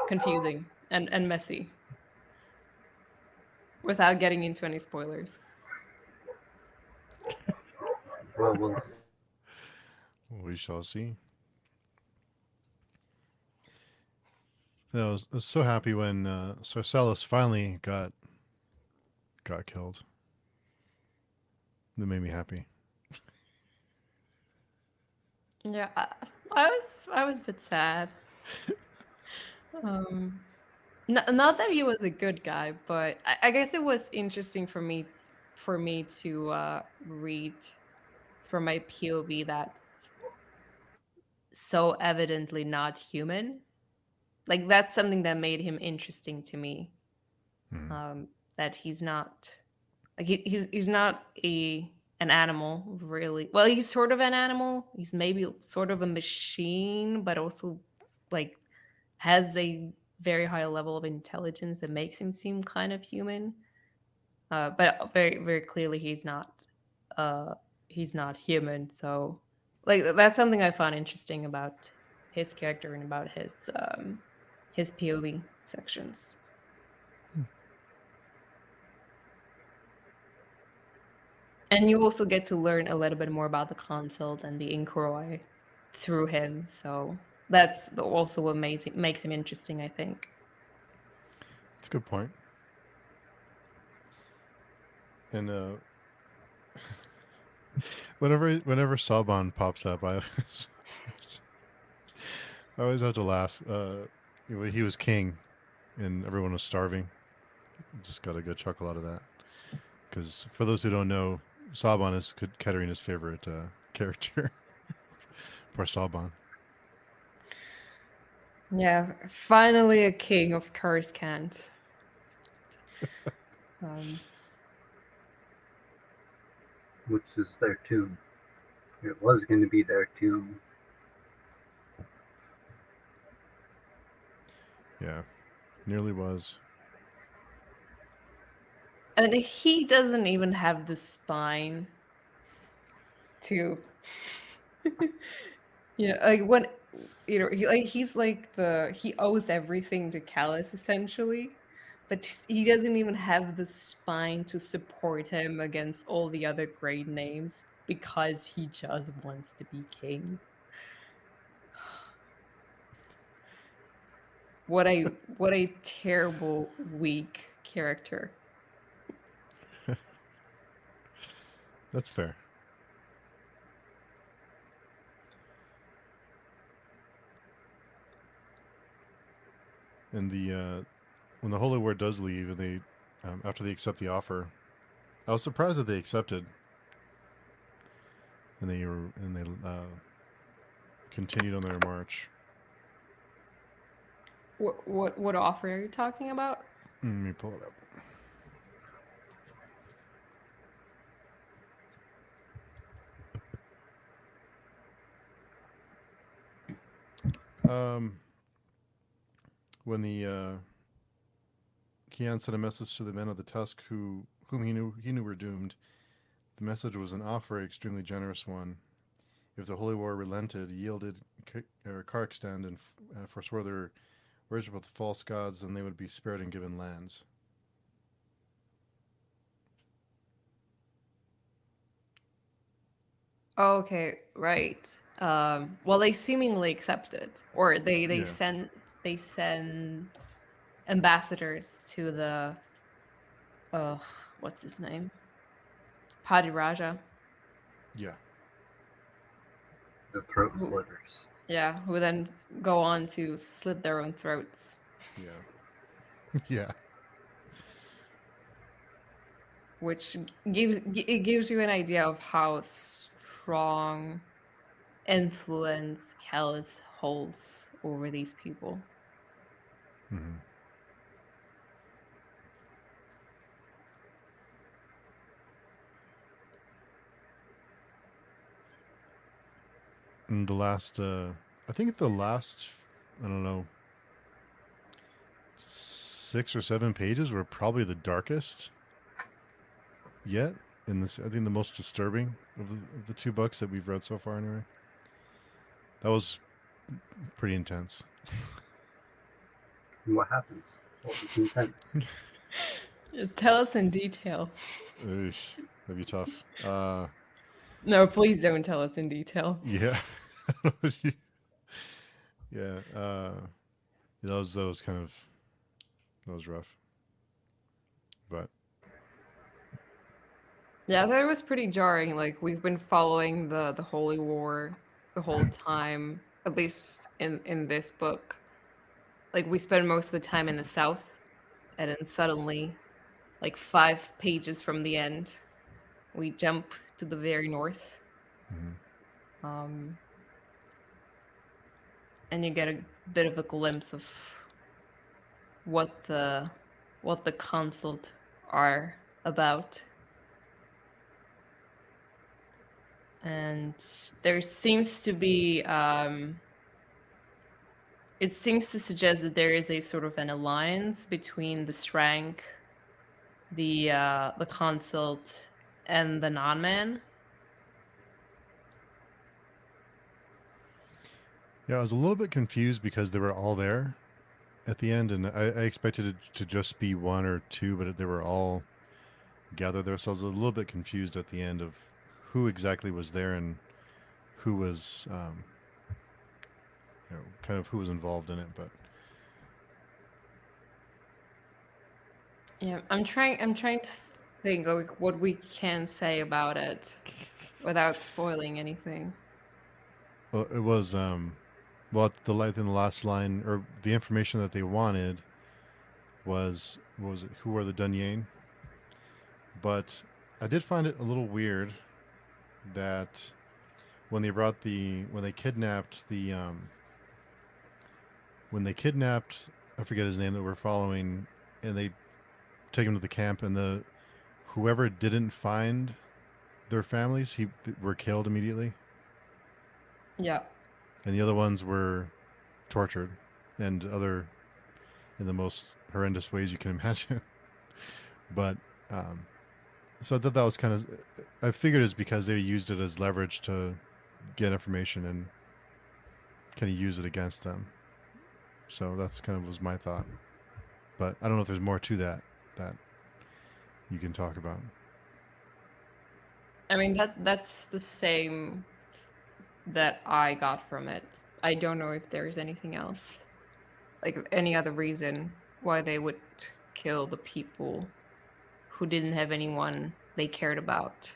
confusing and messy without getting into any spoilers.
Well, we'll see.
We shall see. I was so happy when Sarcellus finally got killed. That made me happy.
Yeah, I was a bit sad. Not that he was a good guy, but I guess it was interesting for me to read from my POV that's so evidently not human. Like that's something that made him interesting to me. That he's not like he's not an animal really. Well, he's sort of an animal. He's maybe sort of a machine, but also like has a very high level of intelligence that makes him seem kind of human. But very very clearly he's not human. So like that's something I found interesting about his character and about his POV sections. And you also get to learn a little bit more about the consult and the Inkuroi through him. So that's also what makes him interesting, I think.
That's a good point. And whenever Saban pops up, I always have to laugh. He was king, and everyone was starving. Just got a good chuckle out of that. Because for those who don't know, Saban is Katerina's favorite character. Poor Saban.
Yeah, finally a king of Coruscant.
Which is their tomb. It was going to be their tomb.
Yeah, nearly was.
And he doesn't even have the spine to, like when, he's like he owes everything to Callus essentially, but he doesn't even have the spine to support him against all the other great names because he just wants to be king. What a terrible, weak character.
That's fair. And when the Holy War does leave, and they after they accept the offer, I was surprised that they accepted, and they continued on their march.
What offer are you talking about?
Let me pull it up. When the Kian sent a message to the men of the Tusk whom he knew were doomed. The message was an offer, an extremely generous one. If the Holy War relented, yielded Karkstand, and forswore their worship of the false gods, then they would be spared and given lands.
Okay, right. Well, they seemingly accepted, or they
Yeah.
send ambassadors to the what's his name? Padiraja.
Yeah.
The throat
Who,
slitters.
yeah, who then go on to slit their own throats,
Yeah. Yeah.
which it gives you an idea of how strong influence Callus holds over these people.
Hmm. And the last, I think the last, I don't know, 6 or 7 pages were probably the darkest yet. In this, I think the most disturbing of the 2 books that we've read so far. Anyway, that was pretty intense.
And what happens? What was intense?
Tell us in detail.
Oosh, that'd be tough.
No, please don't tell us in detail.
Yeah, yeah. That was kind of that was rough, but
Yeah, that was pretty jarring. Like we've been following the Holy War the whole time, at least in this book. Like we spend most of the time in the south, and then suddenly, like 5 pages from the end, we jump to the very north.
mhm.
Um, and you get a bit of a glimpse of what the consult are about. And there seems to be it seems to suggest that there is a sort of an alliance between the Strank, the consult, and the non-man.
Yeah, I was a little bit confused because they were all there at the end, and I expected it to just be 1 or 2, but they were all gathered there. So I was a little bit confused at the end of who exactly was there and who was, kind of who was involved in it. But
Yeah, I'm trying to think like what we can say about it without spoiling anything.
well, it was, well, at the in the last line, or the information that they wanted was, what was it? Who are the Dunyain? But I did find it a little weird that when they kidnapped I forget his name that we're following, and they take him to the camp, and the whoever didn't find their families were killed immediately,
Yeah.
and the other ones were tortured and other in the most horrendous ways you can imagine. But um, so I thought that was kind of, I figured it's because they used it as leverage to get information and kind of use it against them. So that's kind of was my thought. But I don't know if there's more to that you can talk about.
I mean that's the same that I got from it. I don't know if there's anything else, like any other reason why they would kill the people who didn't have anyone they cared about.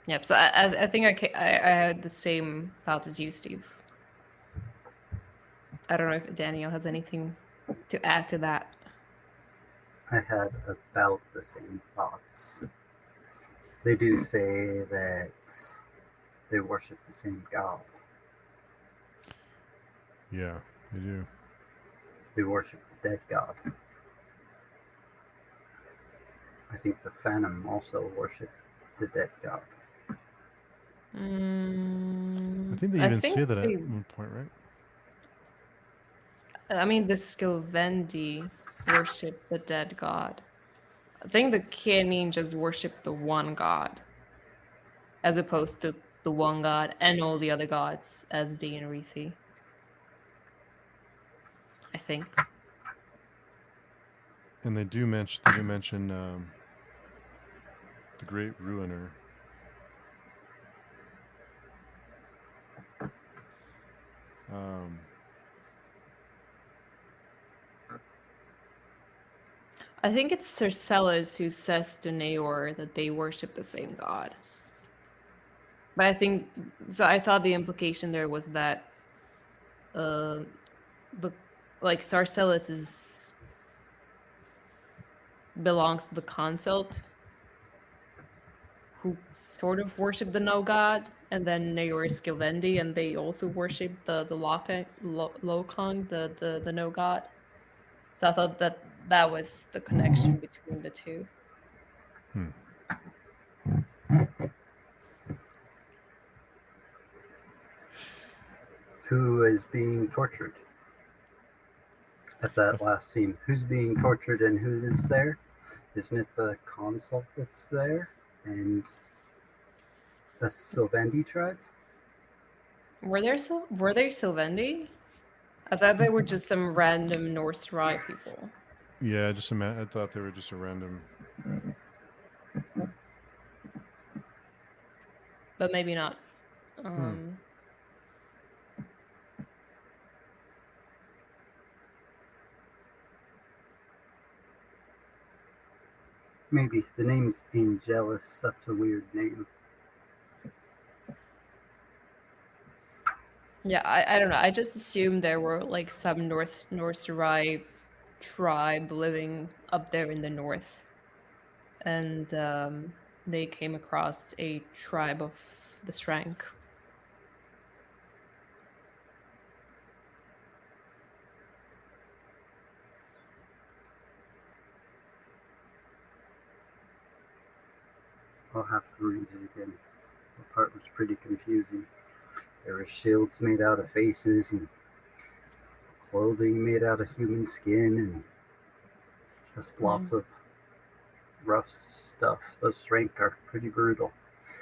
Yep. So I think I had the same thoughts as you, Steve. I don't know if Daniel has anything to add to that.
I had about the same thoughts. They do say that they worship the same god.
Yeah, they do.
They worship the dead god. I think the Phantom also worship the dead god.
I think they
I
even
think
say that at
they,
one point, right?
I mean, the Skilvendi worship the dead god. I think the Kenin just worship the one god, as opposed to the one god and all the other gods as the Enrithi. I think.
And they do mention the Great Ruiner. Um,
I think it's Cercellus who says to Neor that they worship the same god. But I think so. I thought the implication there was that uh, the like Sarcellus is belongs to the consult, who sort of worship the no god, and then Neor is Skilvendi, and they also worship the Lokong, the no god. So I thought that that was the connection between the two.
Hmm.
Who is being tortured at that last scene? Who's being tortured and who is there? Isn't it the consult that's there? And the Sylvandi tribe?
Were there Sylvendi? I thought they were just some random Norse Rye people,
Yeah, I thought they were just a random.
but maybe not.
Hmm.
Maybe. The name's Angelus. That's a weird name.
Yeah, I don't know. I just assumed there were like some Norse Rye tribe living up there in the north, and they came across a tribe of the Shrank.
I'll have to read it again. The part was pretty confusing. There were shields made out of faces and clothing made out of human skin and just lots of rough stuff. Those rank are pretty brutal.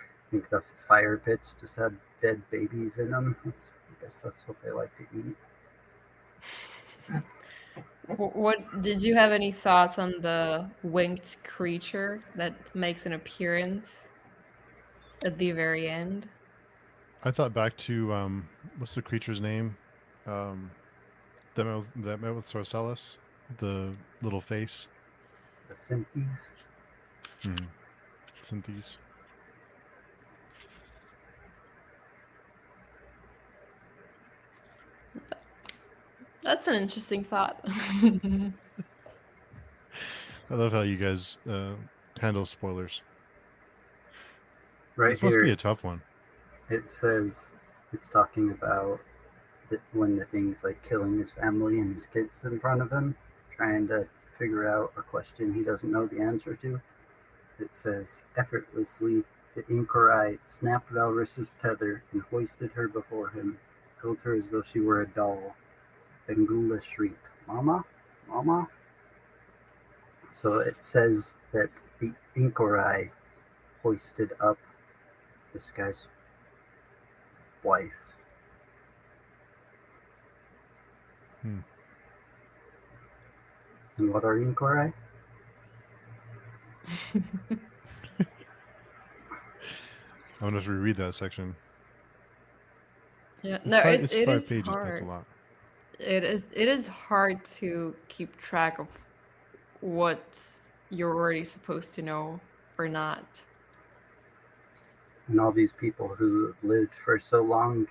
I think the fire pits just had dead babies in them. I guess that's what they like to eat.
What did you have any thoughts on the winged creature that makes an appearance at the very end?
I thought back to what's the creature's name? Um, that met with Sorcellus, the little face.
The Synthes.
Synthes.
That's an interesting thought.
I love how you guys handle spoilers.
Right
This must be
here,
a tough one.
it says it's talking about when the thing's like killing his family and his kids in front of him, trying to figure out a question he doesn't know the answer to. It says, effortlessly, the Inkorai snapped Valrus's tether and hoisted her before him, held her as though she were a doll. Bengula shrieked, Mama? Mama? So it says that the Inkorai hoisted up this guy's wife.
Hmm.
And what are Inkorai?
I'm gonna reread that section.
Yeah,
It's
no,
five, it's
it
5
is
pages, but it's a
hard.
lot.
It is hard to keep track of what you're already supposed to know or not.
And all these people who have lived for so long,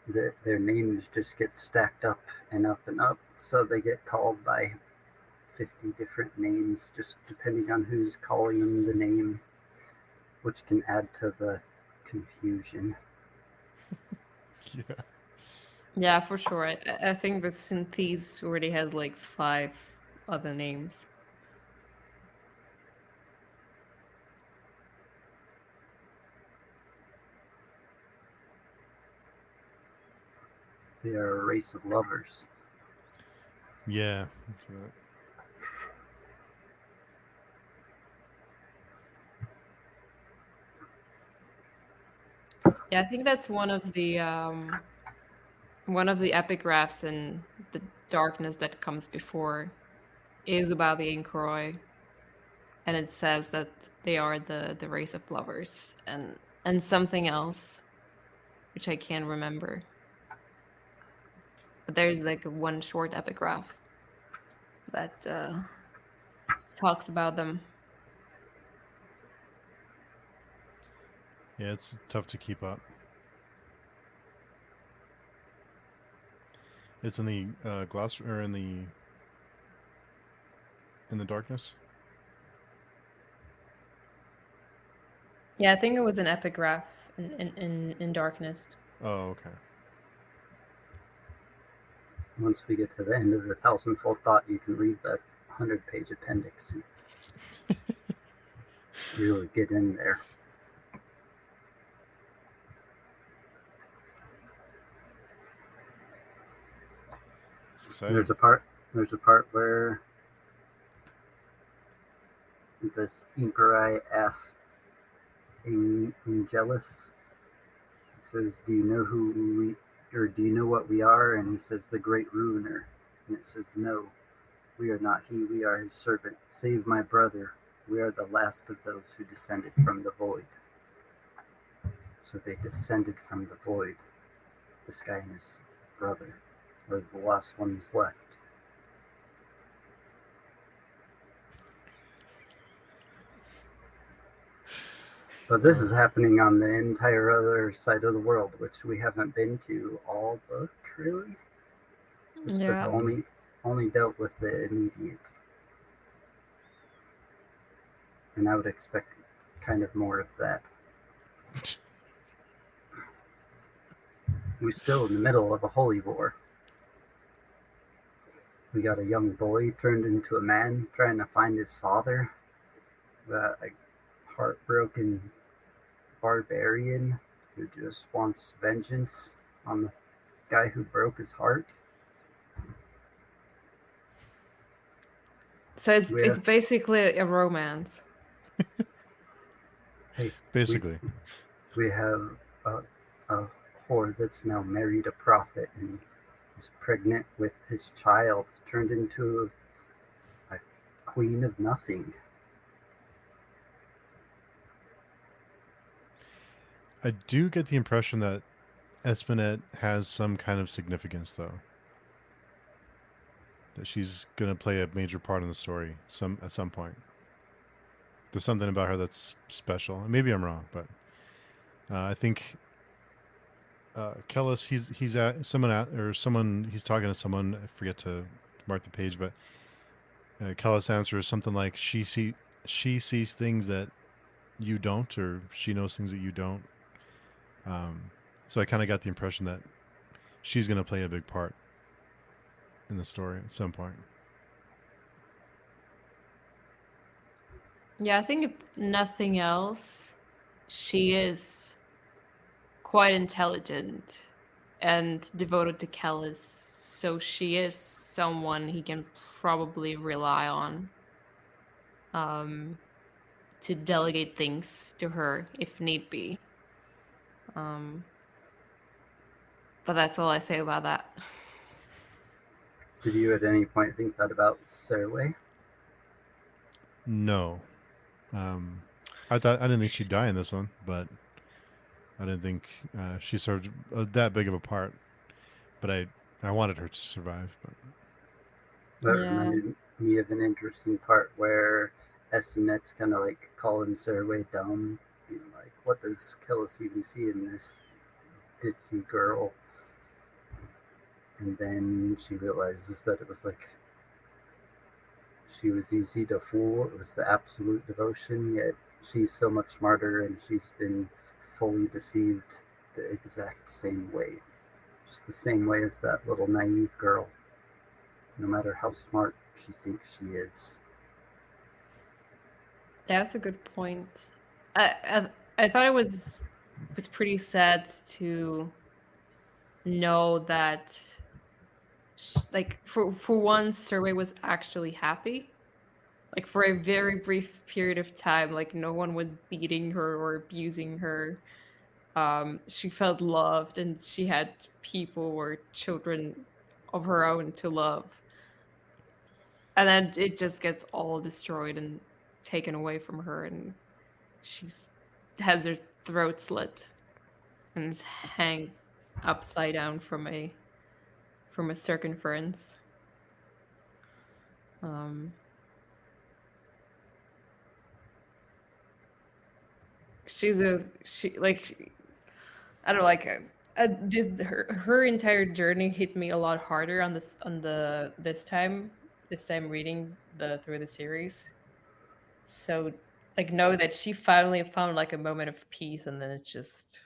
their names just get stacked up and up and up. So they get called by 50 different names, just depending on who's calling them the name, which can add to the confusion.
Yeah.
Yeah, for sure. I think the Synthes already has like 5 other names.
They are a race of lovers.
Yeah.
Yeah, I think that's one of the epigraphs in the darkness that comes before is about the Inkroi, and it says that they are the race of lovers and something else, which I can't remember. But there's like one short epigraph that talks about them.
Yeah, it's tough to keep up. It's in the gloss or in the darkness.
Yeah, I think it was an epigraph in darkness.
Oh, okay.
Once we get to the end of the thousandfold thought, you can read that 100-page appendix and really get in there.
It's exciting.
There's a part where this Imperai asks Angelus, he says, "Do you know who we, or do you know what we are?" And he says, "The Great Ruiner." And it says, "No, we are not he. We are his servant. Save my brother. We are the last of those who descended from the void." So they descended from the void. This guy and his brother are the last ones left. But this is happening on the entire other side of the world, which we haven't been to all book, really. This book
Yeah.
only dealt with the immediate. And I would expect kind of more of that. We're still in the middle of a holy war. We got a young boy turned into a man trying to find his father. A heartbroken barbarian who just wants vengeance on the guy who broke his heart.
So it's basically a romance.
Hey,
Basically.
we have a whore that's now married a prophet and is pregnant with his child, turned into a queen of nothing.
I do get the impression that Espinette has some kind of significance, though. That she's gonna play a major part in the story at some point. There's something about her that's special. Maybe I'm wrong, but I think Kellis, he's at someone he's talking to someone. I forget to mark the page, but Kellis' answer is something like she sees things that you don't, or she knows things that you don't. So I kind of got the impression that she's going to play a big part in the story at some point.
Yeah, I think if nothing else, she is quite intelligent and devoted to Kellis, so she is someone he can probably rely on to delegate things to her if need be. But that's all I say about that.
Did you at any point think that about Serway?
No, I didn't think she'd die in this one, but I didn't think she served that big of a part. But I wanted her to survive. But
That
Yeah.
reminded me of an interesting part where Essenet's kind of like calling Serway dumb, being like, "What does Kellis even see in this ditzy girl?" And then she realizes that it was like she was easy to fool. It was the absolute devotion, yet she's so much smarter and she's been fully deceived the exact same way. Just the same way as that little naive girl, no matter how smart she thinks she is.
That's a good point. I thought it was pretty sad to know that like for once Survey was actually happy. Like for a very brief period of time, like no one was beating her or abusing her. She felt loved and she had people or children of her own to love. And then it just gets all destroyed and taken away from her, and she's has her throat slit and is hang upside down from a circumference. I don't know, her entire journey hit me a lot harder on this time reading the through the series. So like know that she finally found like a moment of peace, and then it just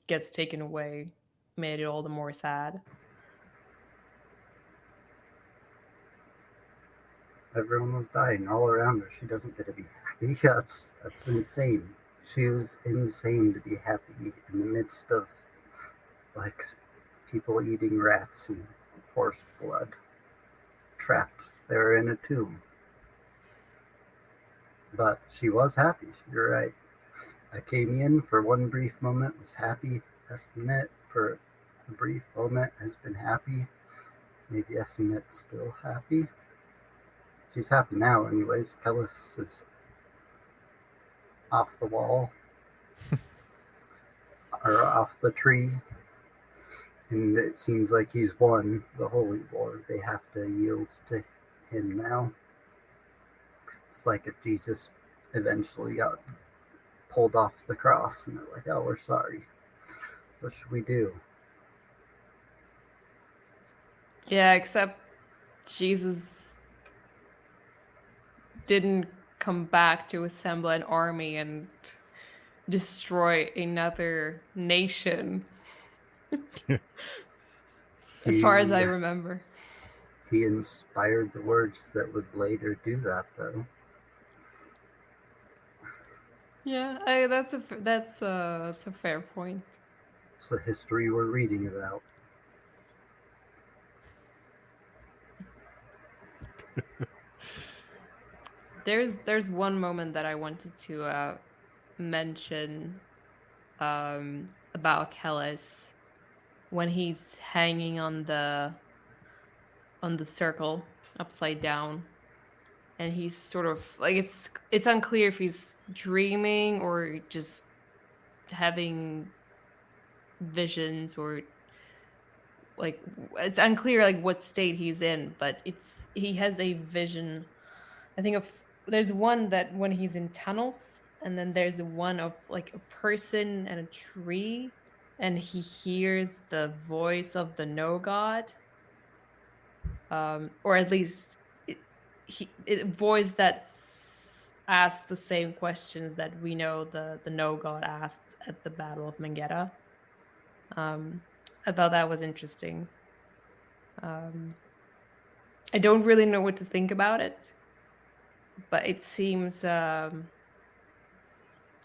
gets taken away, made it all the more sad.
Everyone was dying all around her. She doesn't get to be happy. That's insane. She was insane to be happy in the midst of like people eating rats and horse blood, trapped there in a tomb. But she was happy. You're right. I came in for one brief moment, was happy. Estimate for a brief moment has been happy. Maybe Estimate's still happy. She's happy now, anyways. Kellis is off the wall or off the tree, and it seems like he's won the holy war. They have to yield to him now. It's like if Jesus eventually got pulled off the cross and they're like, oh, we're sorry. What should we do?
Yeah, except Jesus didn't come back to assemble an army and destroy another nation, as far as I remember.
He inspired the words that would later do that, though.
Yeah, that's a fair point.
It's the history we're reading about.
There's one moment that I wanted to mention about Kellis when he's hanging on the circle upside down, and he's sort of like it's unclear if he's dreaming or just having visions, or like it's unclear like what state he's in, but he has a vision. I think there's one that when he's in tunnels, and then there's one of like a person and a tree, and he hears the voice of the no god, or at least a voice that asks the same questions that we know the no god asks at the Battle of Mangetta. I thought that was interesting. I don't really know what to think about it, but it seems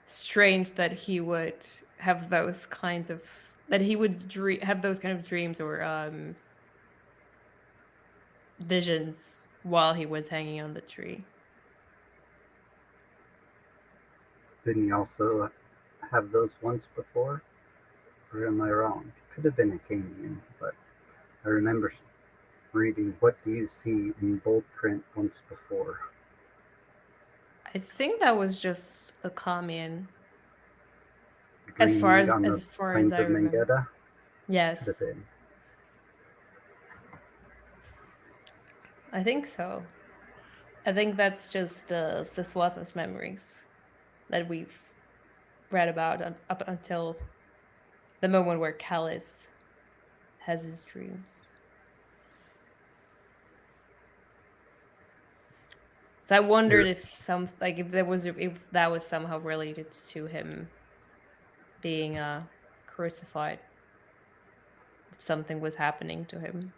strange that he would have those kinds of have those kind of dreams or visions while he was hanging on the tree.
Didn't he also have those once before? Or am I wrong? It could have been a Camion, but I remember reading, what do you see in bold print once before?
I think that was just a Kamian.
Dreaming on
As
the
far as
plains
I
of
remember.
Mangetta?
Yes.
Could have been.
I think so. I think that's just Siswatha's memories that we've read about up until the moment where Callis has his dreams. So I wondered if if that was somehow related to him being crucified. If something was happening to him.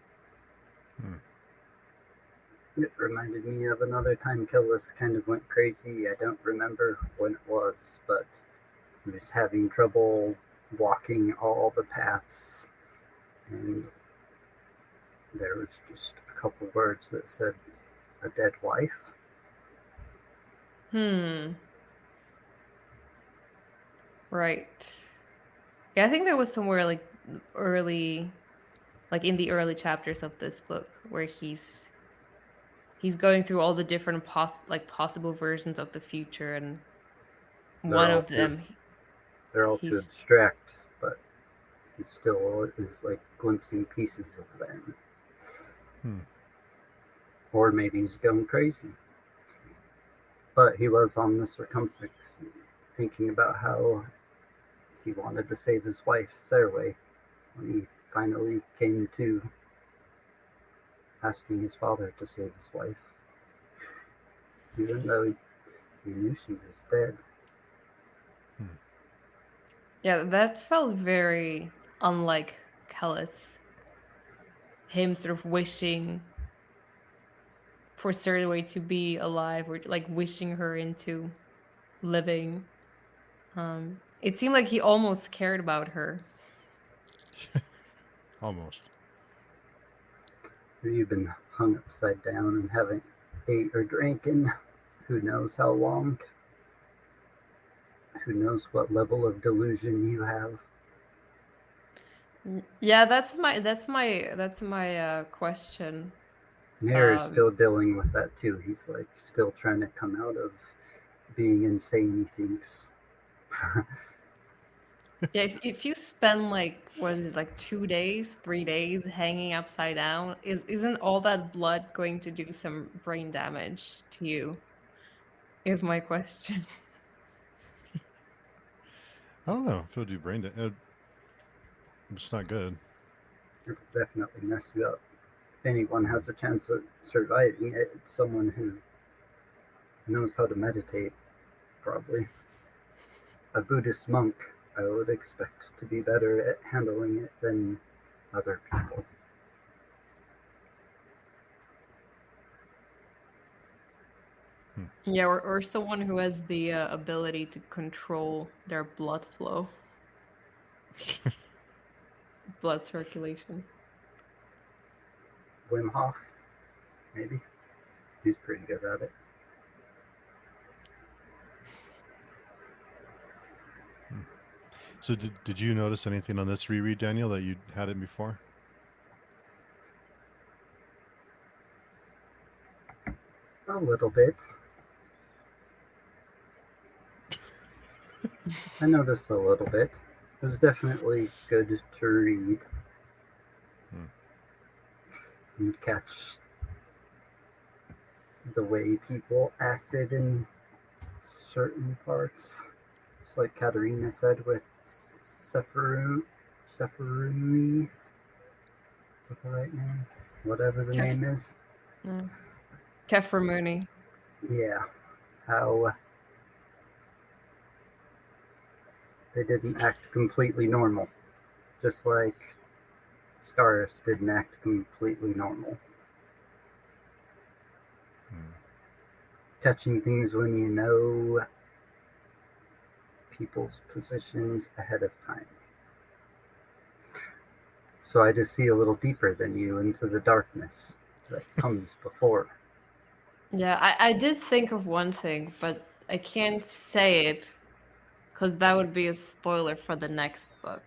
It reminded me of another time Killis kind of went crazy. I don't remember when it was, but he was having trouble walking all the paths, and there was just a couple words that said a dead wife.
Right. Yeah, I think there was somewhere like early, like in the early chapters of this book, where he's going through all the different possible versions of the future, and one of them
they're all too abstract, but he still is like glimpsing pieces of them. Or maybe he's going crazy. But he was on the circumference. thinking about how he wanted to save his wife, Serway, when he finally came to asking his father to save his wife, even though he knew she was dead.
Yeah, that felt very unlike Kellis. Him sort of wishing for Cersei to be alive, or like wishing her into living. It seemed like he almost cared about her.
Almost.
You've been hung upside down and haven't ate or drank in who knows how long. Who knows what level of delusion you have.
Yeah, that's my question.
Nair is still dealing with that too. He's like still trying to come out of being insane, he thinks.
Yeah, if you spend like what is it, like 2 days, 3 days hanging upside down, isn't all that blood going to do some brain damage to you? Is my question.
I don't know if it'll do brain damage. It's not good.
It'll definitely mess you up. If anyone has a chance of surviving it, it's someone who knows how to meditate, probably. A Buddhist monk, I would expect to be better at handling it than other people.
Yeah, or someone who has the ability to control their blood flow, blood circulation.
Wim Hof, maybe. He's pretty good at it.
So did you notice anything on this reread, Daniel, that you had it before?
A little bit. I noticed a little bit. It was definitely good to read and catch the way people acted in certain parts. Just like Katerina said with Sephiroth. Sephiroth. Is that the right name? Whatever the name is.
Kefir.
Yeah. How they didn't act completely normal. Just like Scaris didn't act completely normal. Catching things when you know people's positions ahead of time. So I just see a little deeper than you into the darkness that comes before.
Yeah, I did think of one thing, but I can't say it because that would be a spoiler for the next book.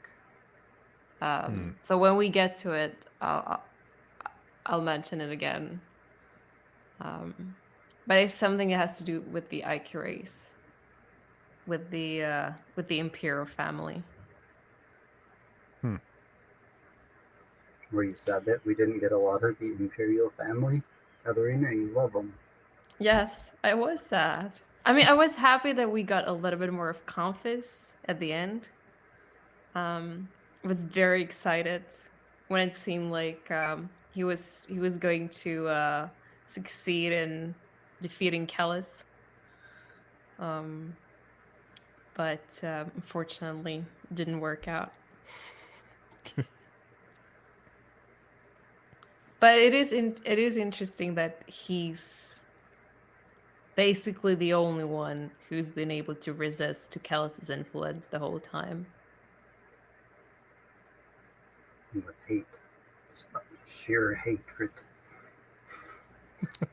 So when we get to it, I'll mention it again. But it's something that has to do with the IQ race, with the Imperial family.
Were you sad that we didn't get a lot of the Imperial family? Katerina, you love them.
Yes, I was sad. I mean, I was happy that we got a little bit more of Confis at the end. I was very excited when it seemed like he was going to succeed in defeating Kellis. But unfortunately, it didn't work out. But it is interesting that he's basically the only one who's been able to resist to Kellis's influence the whole time.
With hate. Just sheer hatred.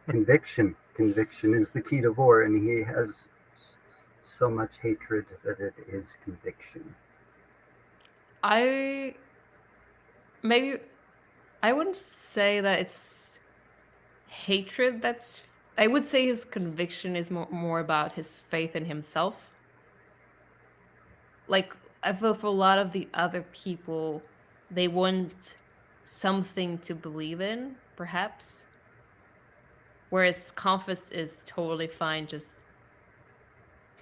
Conviction. Conviction is the key to war, and he has so much hatred that it is conviction.
I wouldn't say that it's hatred. I would say his conviction is more about his faith in himself. Like, I feel for a lot of the other people, they want something to believe in, perhaps. Whereas Confis is totally fine just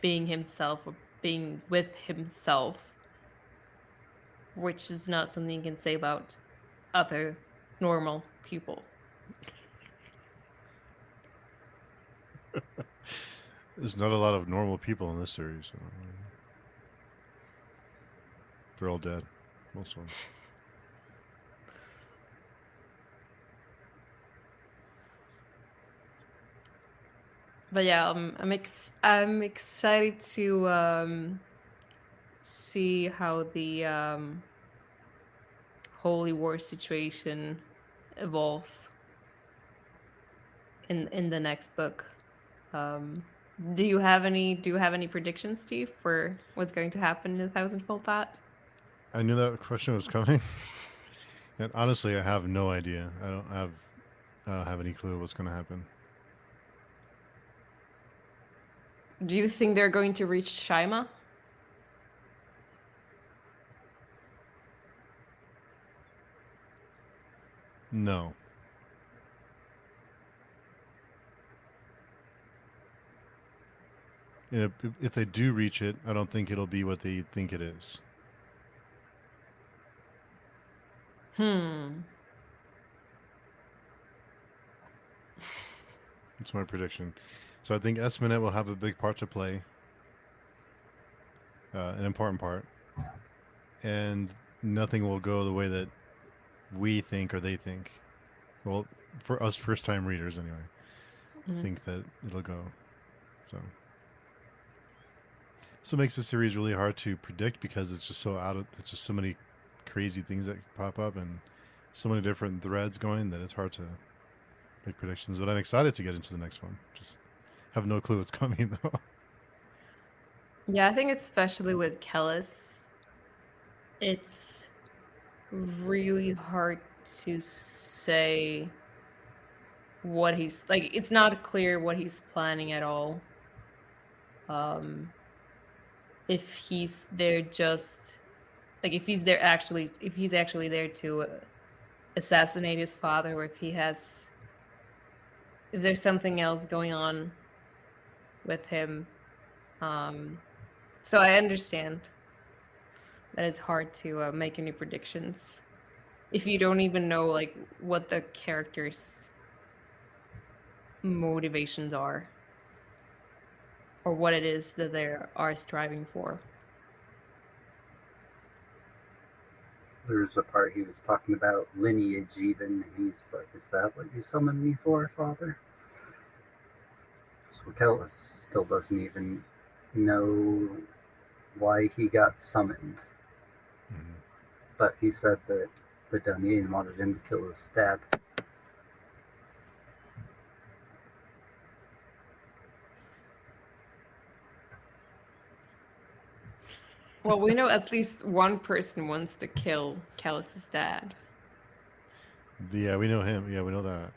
being himself, or being with himself, which is not something you can say about other normal people.
There's not a lot of normal people in this series. So they're all dead, most of them.
But yeah, I'm excited to see how the Holy War situation evolves in the next book. Um, do you have any predictions, Steve, for what's going to happen in the Thousandfold Thought?
I knew that question was coming, and honestly, I have no idea. I don't have any clue what's going to happen.
Do you think they're going to reach Shaima?
No. If they do reach it, I don't think it'll be what they think it is. That's my prediction. So I think Esminet will have a big part to play, an important part, and nothing will go the way that we think or they think. Well, for us first-time readers, anyway, think that it'll go. So it makes the series really hard to predict because it's just it's just so many crazy things that pop up and so many different threads going that it's hard to make predictions. But I'm excited to get into the next one. Just have no clue what's coming though.
Yeah, I think especially with Kellis, it's really hard to say what he's like. It's not clear what he's planning at all. If he's there just like if he's actually there to assassinate his father, or if there's something else going on with him. So I understand that it's hard to make any predictions if you don't even know like what the characters' motivations are or what it is that they are striving for.
There's a part he was talking about lineage, even, and he's like, "Is that what you summoned me for, Father?" So Kellis still doesn't even know why he got summoned, but he said that the Dunyan wanted him to kill his dad.
Well, we know at least one person wants to kill Kellis's dad.
Yeah, we know him. Yeah, we know that.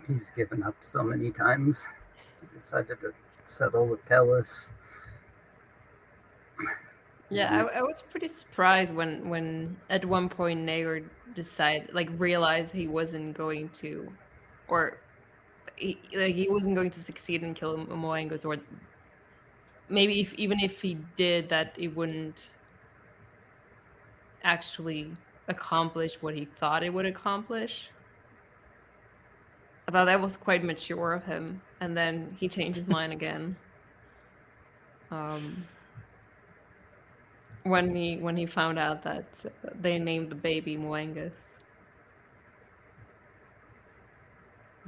He's given up so many times. He decided to settle with Kellis.
Yeah, I was pretty surprised when at one point Naor realized he wasn't going to, or he wasn't going to succeed in killing Moangus, or maybe even if he did, that it wouldn't actually accomplish what he thought it would accomplish. I thought that was quite mature of him, and then he changed his mind again. When he found out that they named the baby Moangus.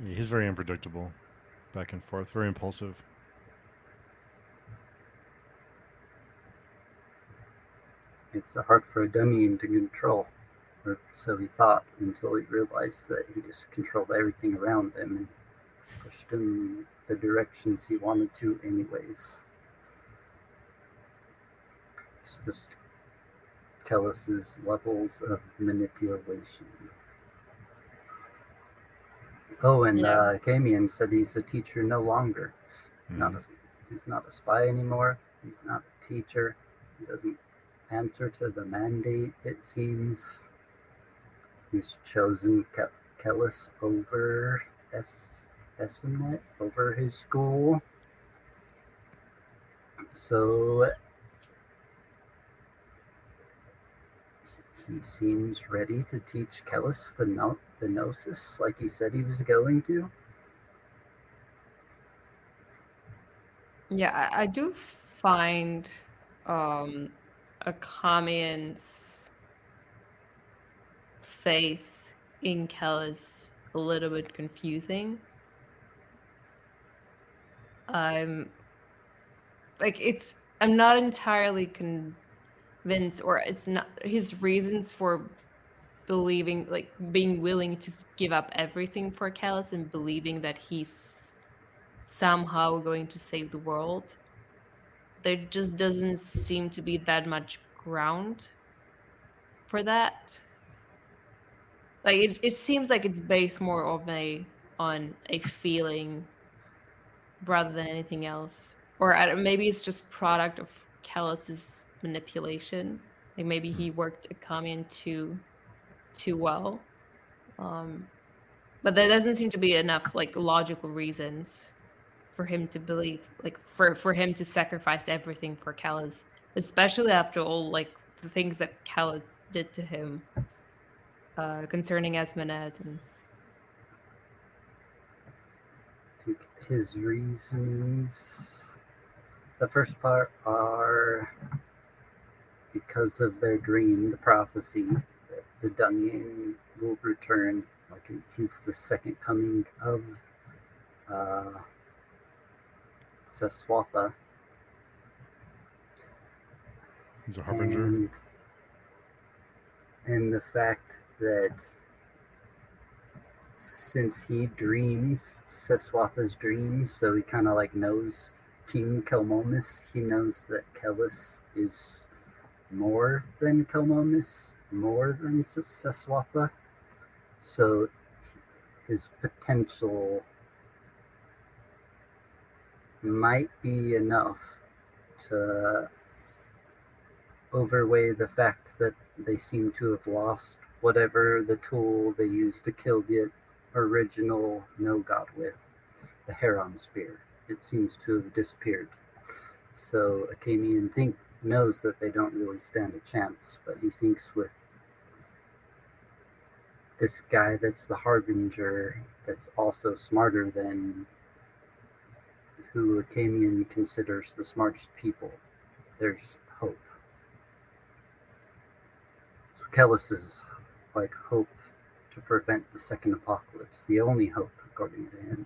Yeah, he's very unpredictable, back and forth, very impulsive.
It's hard for a Dunyan to control, or so he thought, until he realized that he just controlled everything around him and pushed him the directions he wanted to anyways. It's just Kellis's levels of manipulation. Oh, and
Yeah.
Camion said he's a teacher no longer. He's not a spy anymore. He's not a teacher. He doesn't answer to the mandate, it seems. He's chosen Kellis over Essenet, over his school. So he seems ready to teach Kellis the Gnosis like he said he was going to.
Yeah, I do find Akamian's faith in Kellis a little bit confusing. I'm I'm not entirely convinced, or it's not his reasons for believing, like being willing to give up everything for Kellis and believing that he's somehow going to save the world. There just doesn't seem to be that much ground for that. Like it seems like it's based more of on a feeling rather than anything else. Or maybe it's just product of Callus's manipulation. Like maybe he worked Akamian too well. But there doesn't seem to be enough like logical reasons for him to believe, like for him to sacrifice everything for Callus, especially after all like the things that Callus did to him concerning Esmenet. And
I think his reasonings, the first part, are because of their dream, the prophecy that the Dunyan will return. Like he's the second coming of uh, Seswatha,
He's a harbinger.
and the fact that since he dreams Seswatha's dreams, so he kind of like knows King Kelmomis. He knows that Kellis is more than Kelmomis, more than Seswatha. So his potential might be enough to overweigh the fact that they seem to have lost whatever the tool they used to kill the original No God with, the Heron Spear. It seems to have disappeared. So Akamian knows that they don't really stand a chance, but he thinks with this guy that's the Harbinger, that's also smarter than who Akamian considers the smartest people, there's hope. So Kellis is like hope to prevent the second apocalypse, the only hope, according to him.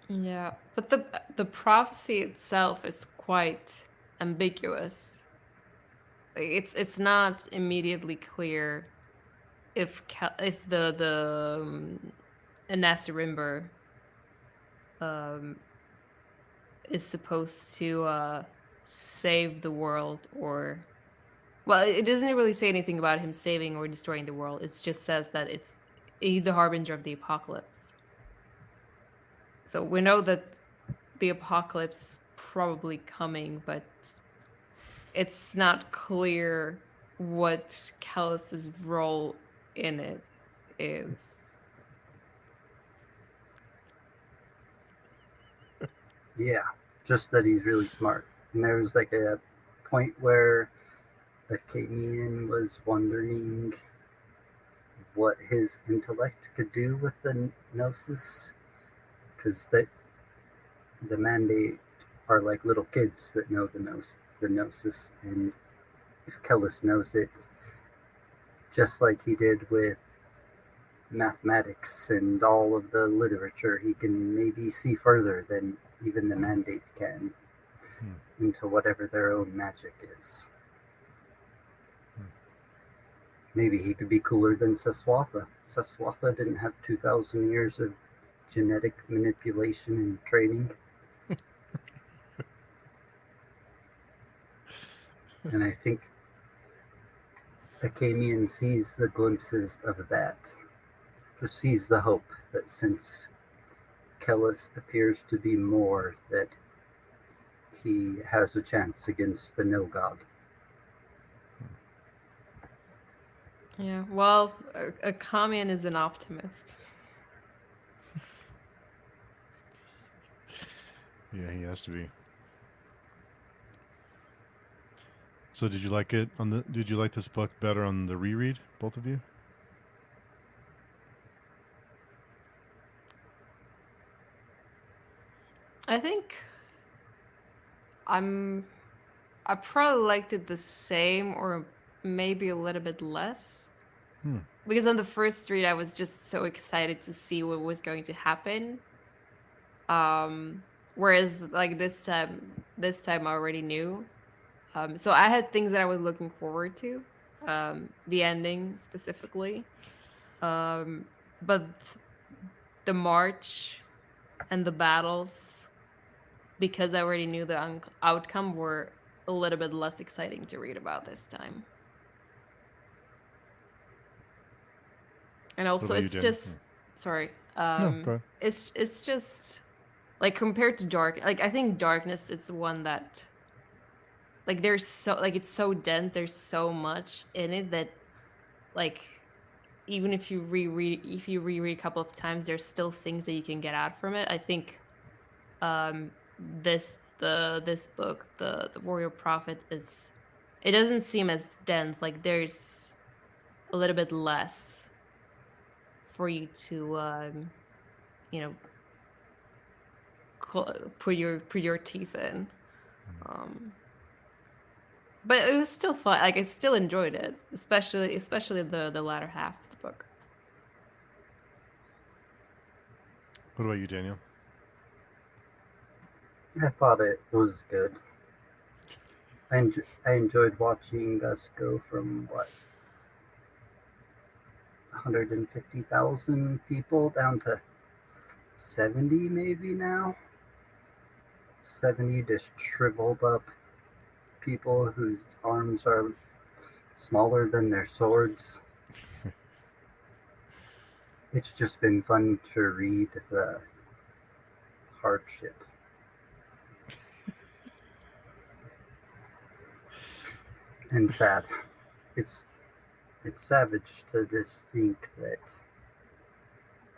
yeah, but the prophecy itself is quite ambiguous. Like, it's not immediately clear if the Anasarimber um is supposed to save the world, or well, it doesn't really say anything about him saving or destroying the world. It just says that he's the harbinger of the apocalypse. So we know that the apocalypse is probably coming, but it's not clear what Callus's role in it is.
Yeah, just that he's really smart. And there was like a point where Akamian was wondering what his intellect could do with the Gnosis, because the Mandate are like little kids that know the Gnosis, and if Kellis knows it, just like he did with mathematics and all of the literature, he can maybe see further than even the Mandate can into whatever their own magic is. Maybe he could be cooler than Seswatha. Seswatha didn't have 2,000 years of genetic manipulation and training. And I think Akamian sees the glimpses of that. Just sees the hope that since Kellis appears to be more, that he has a chance against the No God.
Yeah, well, Akamian is an optimist.
Yeah, he has to be. So did you like it on the? Did you like this book better on the reread, both of you?
I think I probably liked it the same or maybe a little bit less. Because on the first read I was just so excited to see what was going to happen. Whereas like this time I already knew. So I had things that I was looking forward to. The ending specifically. But the march and the battles, because I already knew the outcome, were a little bit less exciting to read about this time. And
What
also,
about you,
it's
Daniel?
just sorry.
No, go ahead.
It's just like compared to dark. Like I think darkness is the one that like there's so like it's so dense. There's so much in it that like even if you reread a couple of times, there's still things that you can get out from it. I think this book, the Warrior Prophet, is it doesn't seem as dense. Like there's a little bit less for you to you know put your teeth in. But it was still fun. Like I still enjoyed it, especially the latter half of the book.
What about you, Daniel?
I thought it was good. I enjoyed watching us go from what 150,000 people down to 70 maybe now. 70 just shriveled up people whose arms are smaller than their swords. It's just been fun to read the hardship. And sad. It's it's savage to just think that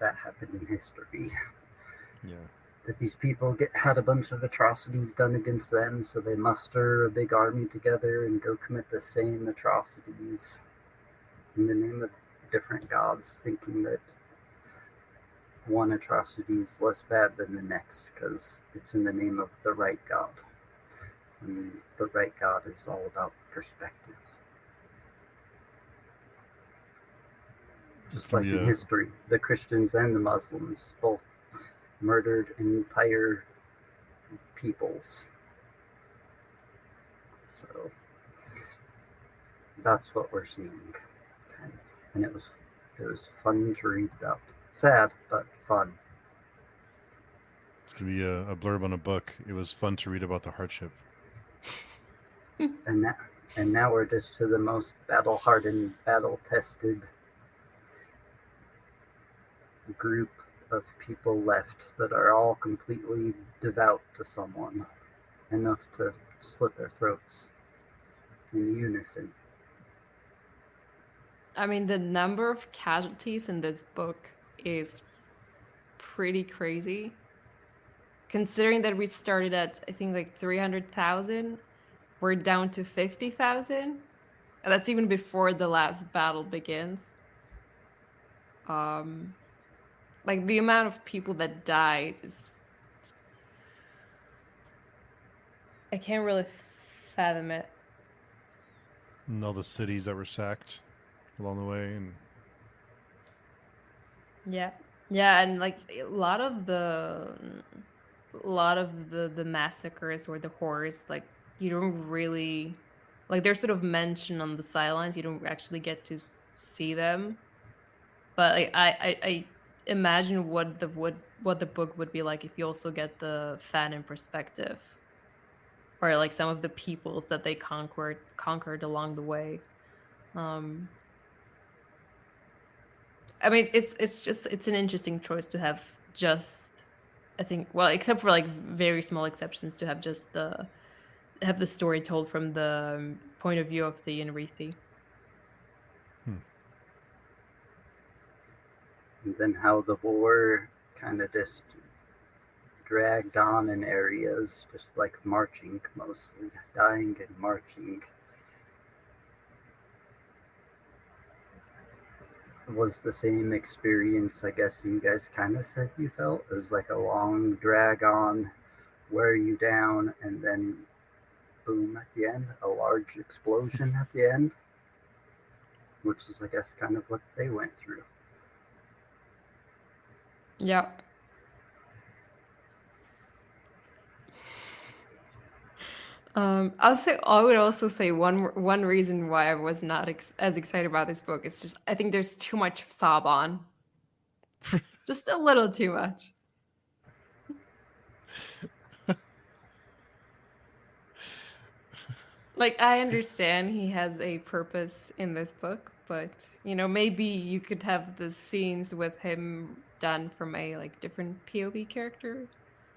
that happened in history.
Yeah.
That these people had a bunch of atrocities done against them, so they muster a big army together and go commit the same atrocities in the name of different gods, thinking that one atrocity is less bad than the next because it's in the name of the right god. And the right god is all about perspective. Just like in history, the Christians and the Muslims both murdered entire peoples. So that's what we're seeing, and it was fun to read about. Sad, but fun.
It's gonna be a blurb on a book. It was fun to read about the hardship.
and now we're just to the most battle-hardened, battle-tested group of people left that are all completely devout to someone, enough to slit their throats in unison.
I mean, the number of casualties in this book is pretty crazy. Considering that we started at, I think, like 300,000, we're down to 50,000. And that's even before the last battle begins. Like the amount of people that died is. I can't really fathom it.
And all the cities that were sacked along the way, and
Yeah. Yeah, and like a lot of the massacres or the horrors, like you don't really like they're sort of mentioned on the sidelines. You don't actually get to see them. But like, I imagine what the book would be like if you also get the fan in perspective, or like some of the peoples that they conquered along the way. I mean, it's an interesting choice to have just, I think, well, except for like very small exceptions, to have just the story told from the point of view of the Unrethi.
And then how the war kind of just dragged on in areas, just like marching mostly, dying and marching. was the same experience I guess you guys kind of said you felt. It was like a long drag on, wear you down, and then boom at the end, a large explosion at the end, which is I guess kind of what they went through.
Yeah. I would also say one reason why I was not as excited about this book is just I think there's too much Saban, just a little too much. Like I understand he has a purpose in this book, but maybe you could have the scenes with him done from a like different POV character.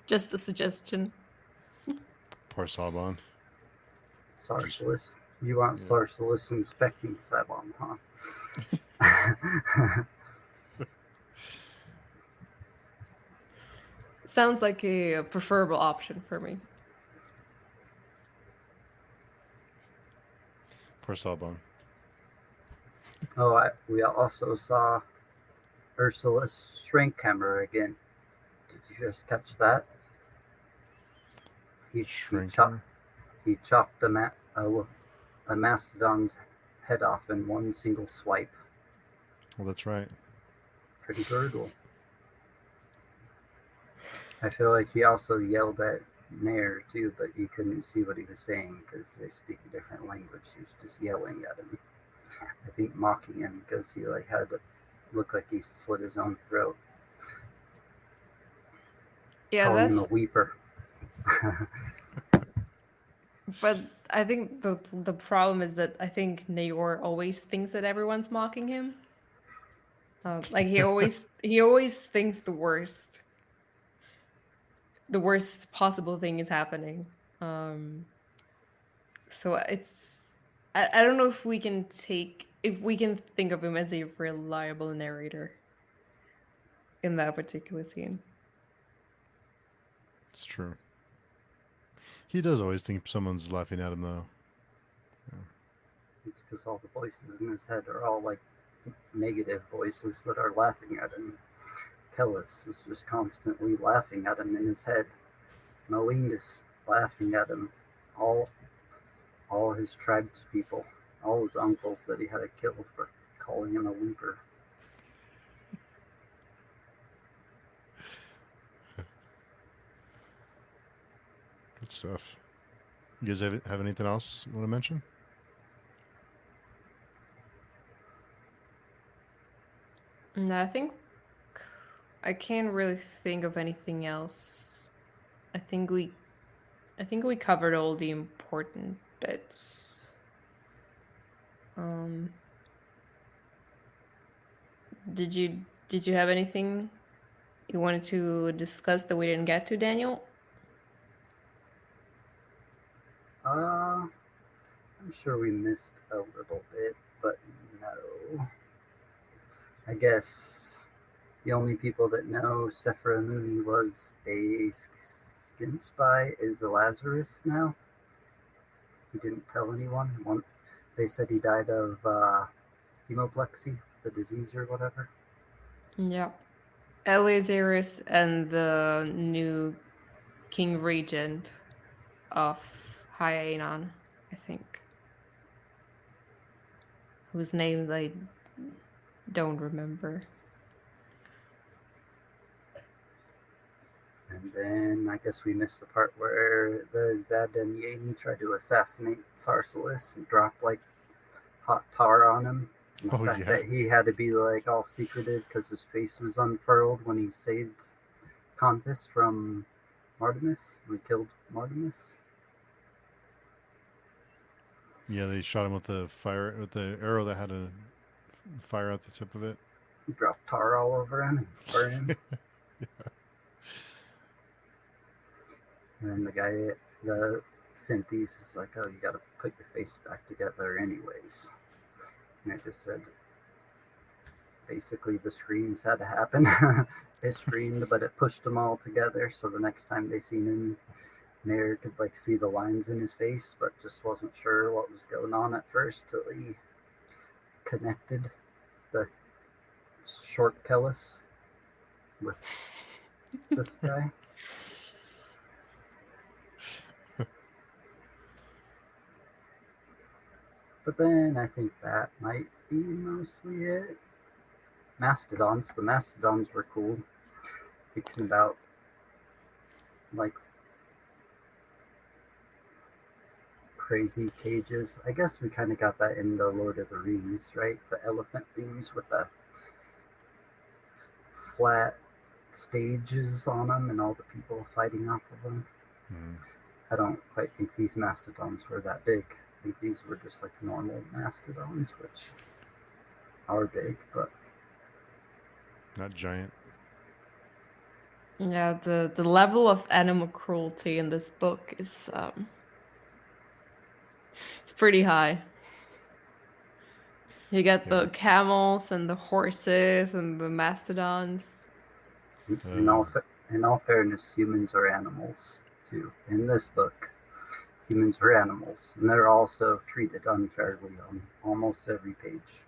Just a suggestion.
Poor Saban. Just
Sarsalis. You want
yeah.
Sarsalis inspecting Sabon, huh?
Sounds like a preferable option for me.
Poor Saban.
Oh, we also saw Ursula's shrink hammer again. Did you just catch that? He he chopped
Shrinker.
he chopped a mastodon's head off in one single swipe.
Well, that's right.
Pretty brutal. I feel like he also yelled at Nair too, but you couldn't see what he was saying because they speak a different language. He was just yelling at him. I think mocking him because he like had looked like he slit his own throat.
Yeah,
Calling him a weeper.
but I think the problem is that I think Nayor always thinks that everyone's mocking him. Like he always thinks the worst possible thing is happening. So I don't know if we can think of him as a reliable narrator in that particular scene.
It's true. He does always think someone's laughing at him, though.
It's because all the voices in his head are all like negative voices that are laughing at him. Kellis is just constantly laughing at him in his head. Moingus laughing at him. All his tribespeople, all his uncles that he had to kill for calling him a weeper.
Good stuff. You guys have anything else you want to mention?
No, I think I can't really think of anything else. I think we covered all the important bits. Did you have anything you wanted to discuss that we didn't get to, Daniel?
I'm sure we missed a little bit, but no. I guess the only people that know Sephira Mooney was a skin spy is a Lazarus now. He didn't tell anyone. They said he died of hemoplexy, the disease or whatever.
Yeah. Eleazaris and the new King Regent of Hyaenon, I think. Whose names I don't remember.
And then I guess we missed the part where the Zadanyani tried to assassinate Sarsalis and drop like hot tar on him. And the fact that he had to be like all secretive because his face was unfurled when he saved Convis from Martimus, when he killed Martimus.
Yeah, they shot him with the arrow that had a fire at the tip of it.
He dropped tar all over him and burned him.
Yeah.
And then the Synthes is like, oh, you got to put your face back together anyways. And it just said, basically the screams had to happen. They screamed, but it pushed them all together. So the next time they seen him, Nair could like see the lines in his face, but just wasn't sure what was going on at first till he connected the short Pellis with this guy. But then I think that might be mostly it. Mastodons. The mastodons were cool. Thinking about like crazy cages. I guess we kind of got that in the Lord of the Rings, right? The elephant themes with the flat stages on them and all the people fighting off of them.
Mm.
I don't quite think these mastodons were that big. I think these were just like normal mastodons, which are big, but
Not giant.
Yeah, the level of animal cruelty in this book is it's pretty high. You got
Yeah.
the camels and the horses and the mastodons.
in all in all fairness, humans are animals too. In this book, humans are animals, and they're also treated unfairly on almost every page.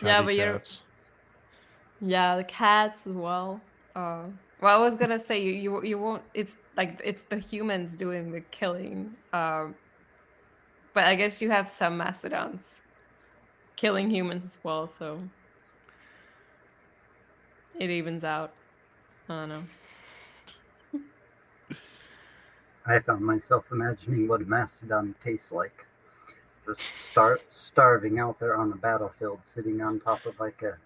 Yeah,
Tabby
but you don't.
cats.
Yeah, the cats as well. Well, I was gonna say you won't. It's like it's the humans doing the killing. But I guess you have some mastodons killing humans as well, so it evens out. I don't know.
I found myself imagining what a mastodon tastes like. Just starving out there on the battlefield, sitting on top of like a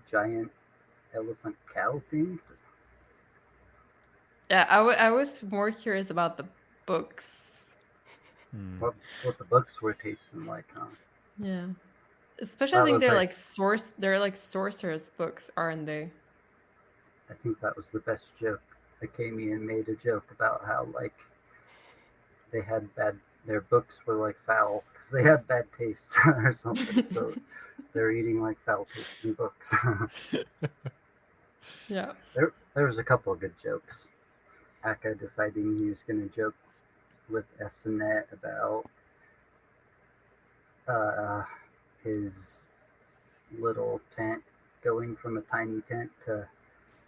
giant elephant cow thing.
Yeah, I was more curious about the books.
Mm.
What the books were tasting like, huh?
Yeah, especially I
That
think
was
they're
like
like they're like sorcerers books, aren't they?
I think that was the best joke. Akamian made a joke about how like they had bad their books were like foul because they had bad taste or something. So they're eating like foul tasting books.
Yeah.
There was a couple of good jokes. Aka deciding he was going to joke with Essinet about uh, his little tent going from a tiny tent to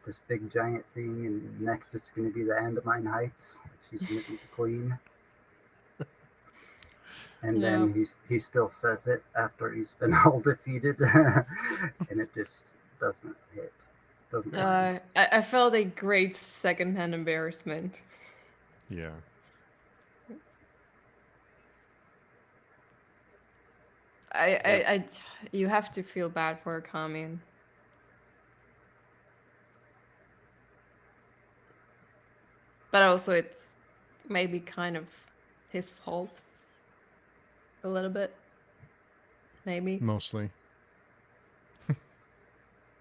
this big giant thing, and next it's going to be the Andamine Heights. She's going to be the queen. And
Yeah.
then he still says it after he's been all defeated, and it just doesn't hit. Doesn't land.
I felt a great secondhand embarrassment.
Yeah.
I,
Yeah,
I, I, you have to feel bad for Kamian. But also, it's maybe kind of his fault. A little bit. Maybe.
Mostly.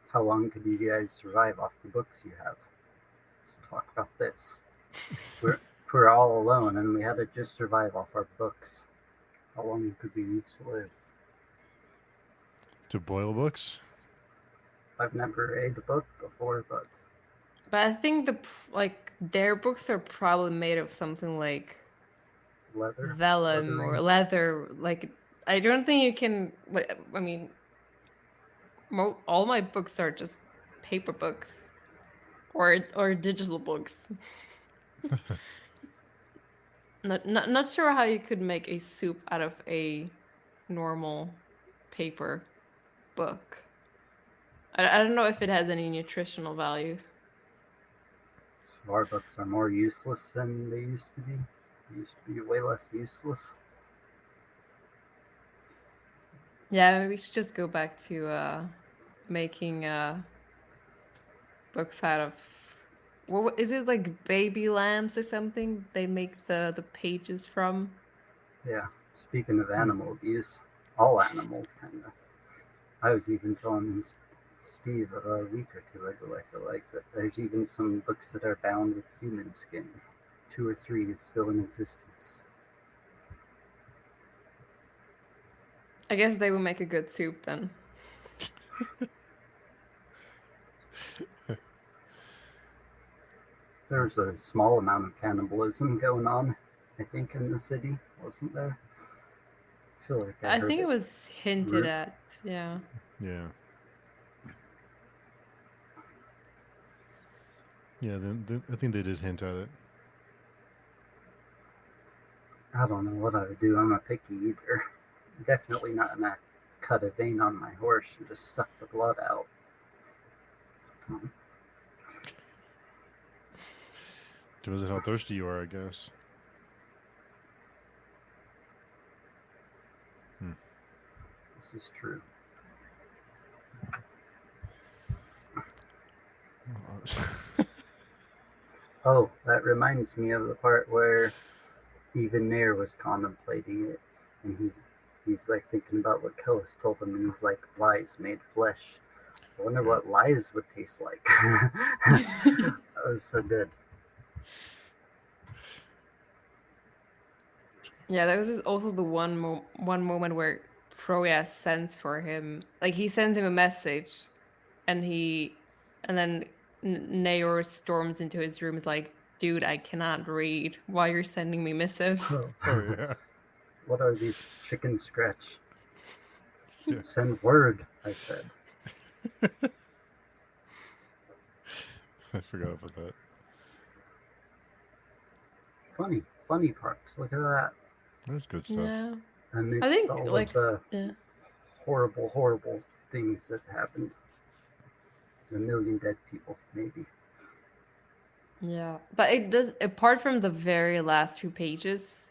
how long could you guys survive off the books you have? Let's talk about this. We're all alone, and we had to just survive off our books. How long could we each live?
To boil books?
I've never read a book before, but
But I think like their books are probably made of something like vellum or
leathery.
leather. Like I don't think you can. I mean, all my books are just paper books or digital books. Not sure how you could make a soup out of a normal paper book. I don't know if it has any nutritional values.
So our books are more useless than they used to be. They used to be way less useless.
Yeah, we should just go back to making books out of what is it, like baby lambs or something? They make the pages from.
Yeah. Speaking of animal abuse, all animals kind of. I was even telling Steve a week or two ago, I feel like, that there's even some books that are bound with human skin. 2 or 3 is still in existence.
I guess they would make a good soup then.
There's a small amount of cannibalism going on, I think, in the city, wasn't there? I feel like I
I
heard
think it
it.
was hinted at. Yeah.
Yeah. Yeah, I think they did hint at it.
I don't know what I would do. I'm a picky eater. Definitely not gonna cut a vein on my horse and just suck the blood out.
Depends on how thirsty you are, I guess.
This is true. Oh, that reminds me of the part where even Nair was contemplating it, and he's like thinking about what Kellis told him, and he's like, lies made flesh. I wonder
Yeah.
what lies would taste like. That was so good.
Yeah, there was also the one moment where Troya sends for him. Like he sends him a message, and then Naor storms into his room. Is like, dude, I cannot read. Why you're sending me missives?
Oh,
Oh yeah.
what are these chicken scratch?
Yeah.
Send word, I said.
I forgot about that.
Funny parts. Look at that.
That's good stuff.
Yeah, I
Amidst
think
all
like
of the
yeah.
horrible things that happened. A million dead people, maybe.
Yeah, but it does. Apart from the very last few pages,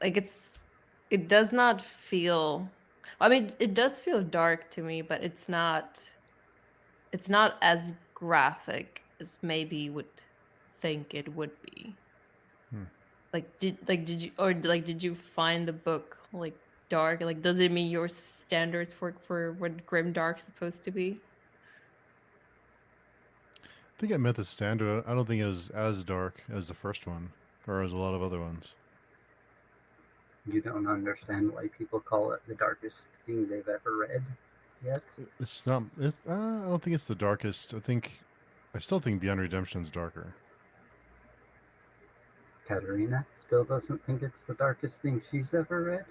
like it does not feel. I mean, it does feel dark to me, but it's not. It's not as graphic as maybe you would think it would be.
Hmm.
Did you find the book like dark? Like, does it meet your standards for what grim dark's supposed to be?
I think I met the standard. I don't think it was as dark as the first one, or as a lot of other ones.
You don't understand why people call it the darkest thing they've ever read yet.
It's not. It's. I don't think it's the darkest. I still think Beyond Redemption's darker.
Katerina still doesn't think it's the darkest thing she's ever read.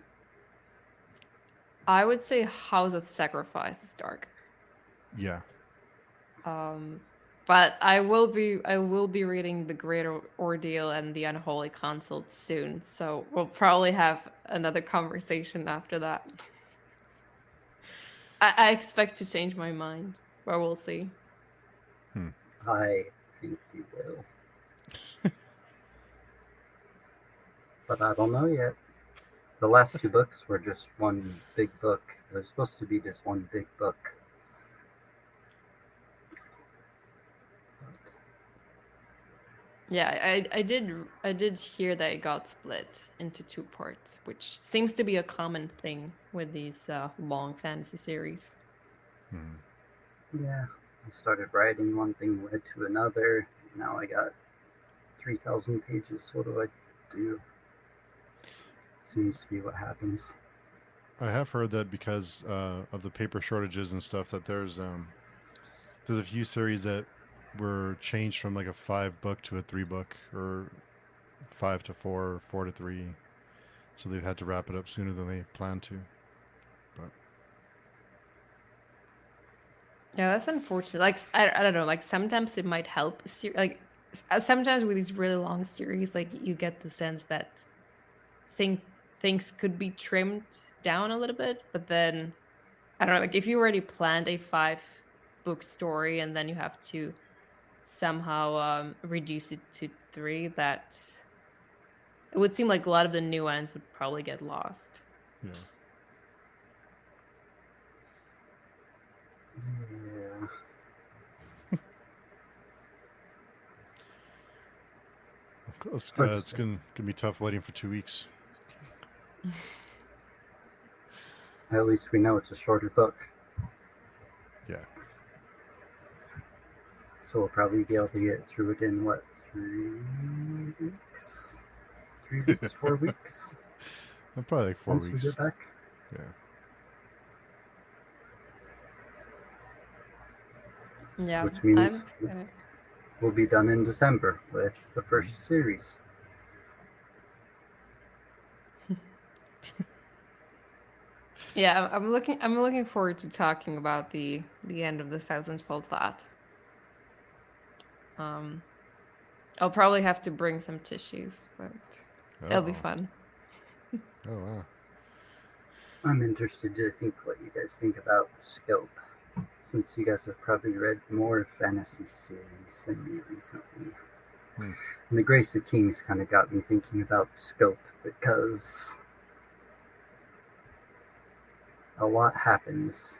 I would say House of Sacrifice is darker.
Yeah.
But I will be reading The Great Ordeal and The Unholy Consult soon, so we'll probably have another conversation after that. I expect to change my mind, but we'll see.
I think you will. But I don't know yet. The last two books were just one big book. It was supposed to be just one big book.
Yeah, I did hear that it got split into two parts, which seems to be a common thing with these long fantasy series.
Yeah, I started writing, one thing led to another. Now I got 3,000 pages. What do I do? Seems to be what happens.
I have heard that because of the paper shortages and stuff, that there's a few series that were changed from like a 5 book to a 3 book, or 5 to 4, or 4 to 3. So they've had to wrap it up sooner than they planned to. But
Yeah, that's unfortunate. Like I don't know. Like sometimes it might help. Sometimes with these really long series, like you get the sense that things could be trimmed down a little bit, but then I don't know. Like if you already planned a 5 book story and then you have to somehow reduce it to 3, that it would seem like a lot of the nuance would probably get lost.
yeah.
Yeah.
It's gonna be tough waiting for 2 weeks.
At least we know it's a shorter book.
Yeah.
So we'll probably be able to get through it in what, 3 weeks? 3 weeks, 4 weeks?
Probably like 4
Once we
weeks.
get back.
Yeah.
Yeah,
Which means
I'm
we'll be done in December with the first series.
Yeah, I'm looking forward to talking about the end of the Thousandfold Thought. I'll probably have to bring some tissues, but it'll be
Uh-oh.
fun.
Oh, wow.
I'm interested to think what you guys think about Scope, since you guys have probably read more fantasy series than me recently.
Hmm.
And the Grace of Kings kind of got me thinking about Scope because a lot happens,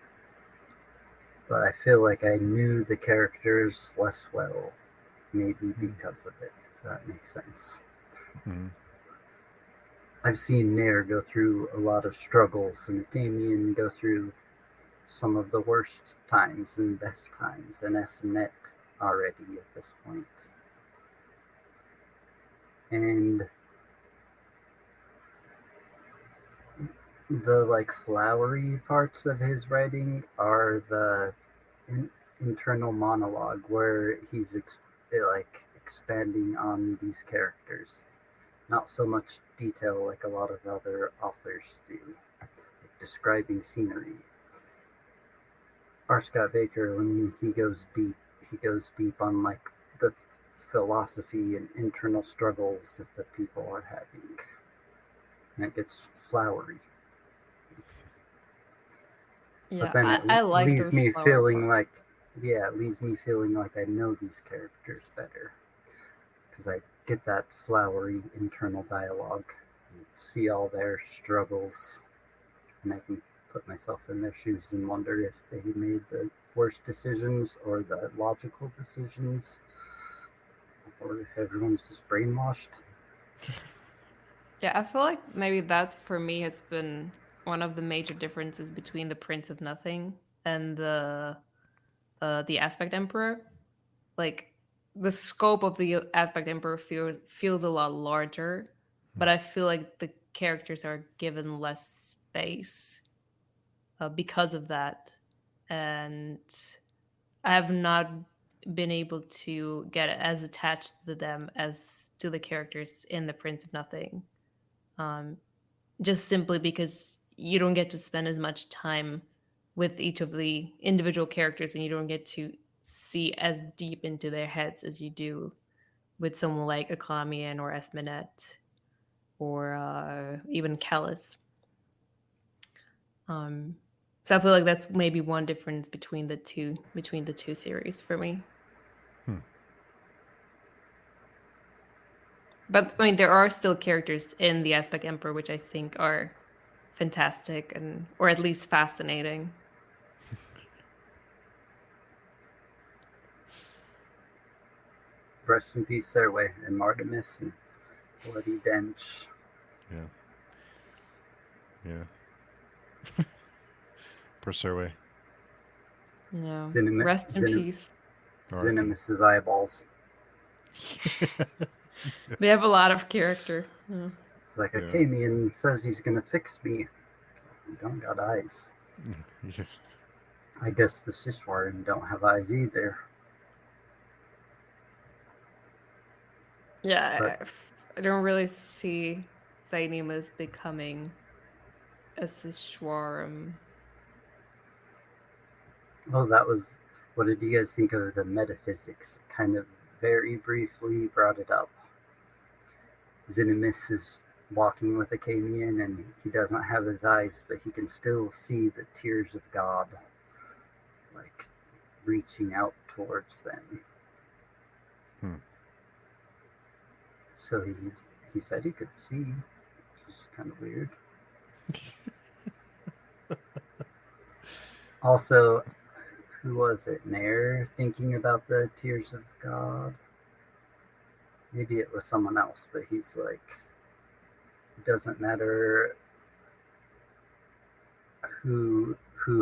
but I feel like I knew the characters less well, maybe because of it, if that makes sense.
Hmm.
I've seen Nair go through a lot of struggles and Damien go through some of the worst times and best times, and Esmet already at this point. And the like flowery parts of his writing are the internal monologue where he's like expanding on these characters, not so much detail like a lot of other authors do, like describing scenery. R. Scott Baker, when he goes deep on like the philosophy and internal struggles that the people are having, and it gets flowery. But
Yeah,
then
I
it
like
leaves
those
me
flower
feeling
parts.
like, yeah, it leaves me feeling like I know these characters better because I get that flowery internal dialogue, and see all their struggles, and I can put myself in their shoes and wonder if they made the worst decisions or the logical decisions, or if everyone's just brainwashed.
Yeah, I feel like maybe that for me has been one of the major differences between the Prince of Nothing and the Aspect Emperor. Like the scope of the Aspect Emperor feels a lot larger, but I feel like the characters are given less space because of that, and I have not been able to get as attached to them as to the characters in the Prince of Nothing. Um, just simply because you don't get to spend as much time with each of the individual characters and you don't get to see as deep into their heads as you do with someone like Akamian or Esminet or even Callus. So I feel like that's maybe one difference between the two series for me.
Hmm.
But I mean, there are still characters in the Aspect Emperor which I think are fantastic and or at least fascinating.
Rest in peace, Serway and Martimus and Bloody Dench.
Yeah. Yeah. Per Survey.
Yeah.
Zinnemis,
Rest in peace.
R.I.P.
Zinnemis's eyeballs.
They have a lot of character. Yeah.
It's like
Yeah.
Akamian says he's gonna fix me. You don't got eyes.
Yeah.
I guess the Sishwarin don't have eyes either. But
Yeah, I don't really see Zainima as becoming a Sishwarum.
oh, that was. What did you guys think of the metaphysics? Kind of very briefly brought it up. Zinnemis is walking with Akamian and he doesn't have his eyes, but he can still see the tears of God, like reaching out towards them.
Hmm.
So he said he could see, which is kind of weird. Also, who was it? Nair thinking about the tears of God. Maybe it was someone else, but he's like, it doesn't matter who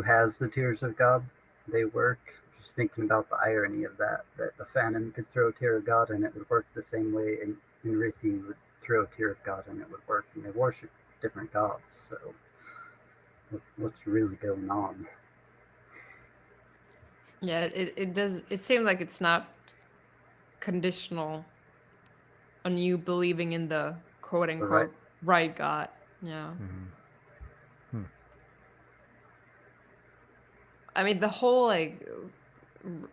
has the tears of God. They work. Just thinking about the irony of that the Phantom could throw a tear of God and it would work the same way, and Rithi would throw a tear of God and it would work. And they worship different gods. So what's really going on?
Yeah, it does. It seems like it's not conditional on you believing in the quote
But right,
unquote right God. Yeah.
Mm-hmm. Hmm.
I mean, the whole like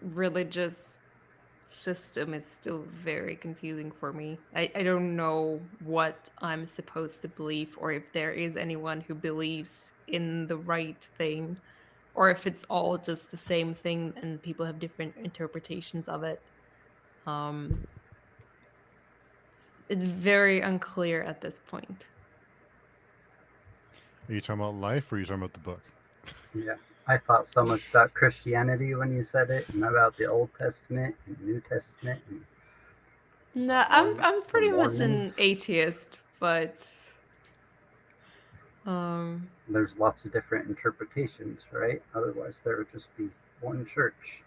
religious system is still very confusing for me. I don't know what I'm supposed to believe, or if there is anyone who believes in the right thing, or if it's all just the same thing and people have different interpretations of it. It's very unclear at this point.
Are you talking about life, or are you talking about the book?
Yeah. I thought so much about Christianity when you said it, and about the Old Testament and New Testament and
No, I'm
the
pretty much an
Mormons.
atheist, but
There's lots of different interpretations, right? Otherwise, there would just be one church.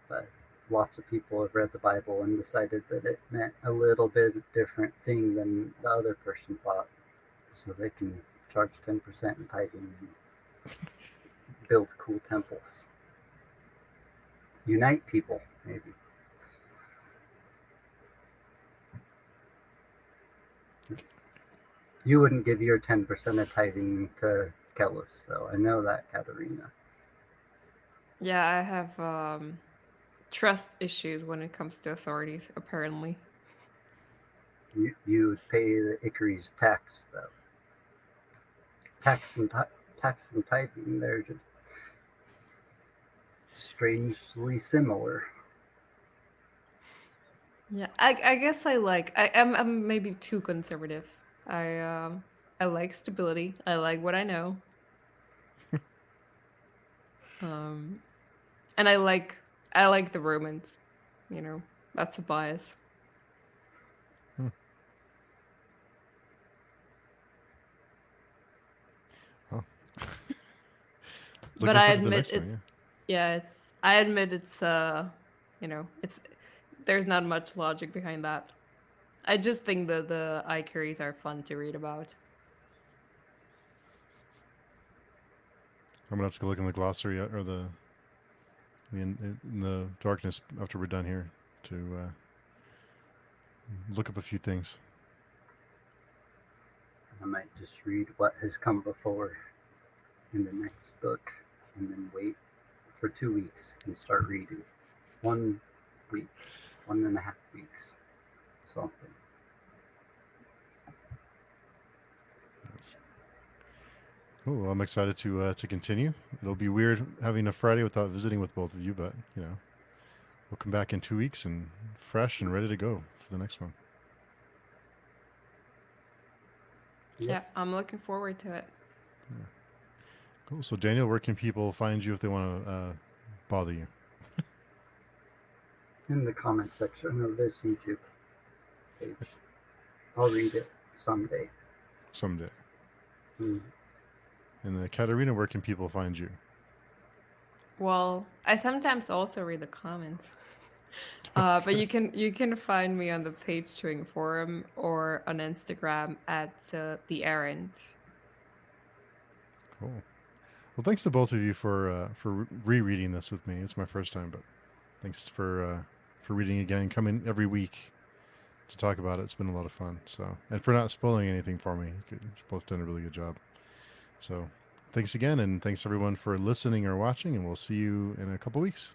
But lots of people have read the Bible and decided that it meant a little bit different thing than the other person thought. So they can charge 10% in tithing and build cool temples. Unite people, maybe. You wouldn't give your 10% of tithing to Kellis, though. I know that, Katerina.
yeah, I have trust issues when it comes to authorities, apparently.
You would pay the Icary's tax, though. Tax and tithing, they're just strangely similar.
Yeah, I guess I'm maybe too conservative. I like stability. I like what I know. And I like the Romans. You know, that's a bias.
Oh.
But
Looking
I
forward to the
admit
next one.
I admit it's it's there's not much logic behind that. I just think the iCuries are fun to read about.
I'm gonna have to go look in the glossary or in the darkness after we're done here to look up a few things.
I might just read what has come before in the next book and then wait for 2 weeks and start reading. 1 week, 1.5 weeks, something.
Oh, I'm excited to continue. It'll be weird having a Friday without visiting with both of you, but we'll come back in 2 weeks and fresh and ready to go for the next one.
Yeah, I'm looking forward to it.
Yeah. Cool. So, Daniel, where can people find you if they want to bother you?
In the comment section of this YouTube page. I'll read it someday.
Someday.
Mm.
And Katerina, where can people find you?
Well, I sometimes also read the comments. But you can find me on the Page Chewing forum or on Instagram at the Errand.
Cool. Well, thanks to both of you for rereading this with me. It's my first time, but thanks for reading again and coming every week to talk about it. It's been a lot of fun. So, and for not spoiling anything for me, you've both done a really good job. So, thanks again, and thanks everyone for listening or watching, and we'll see you in a couple weeks.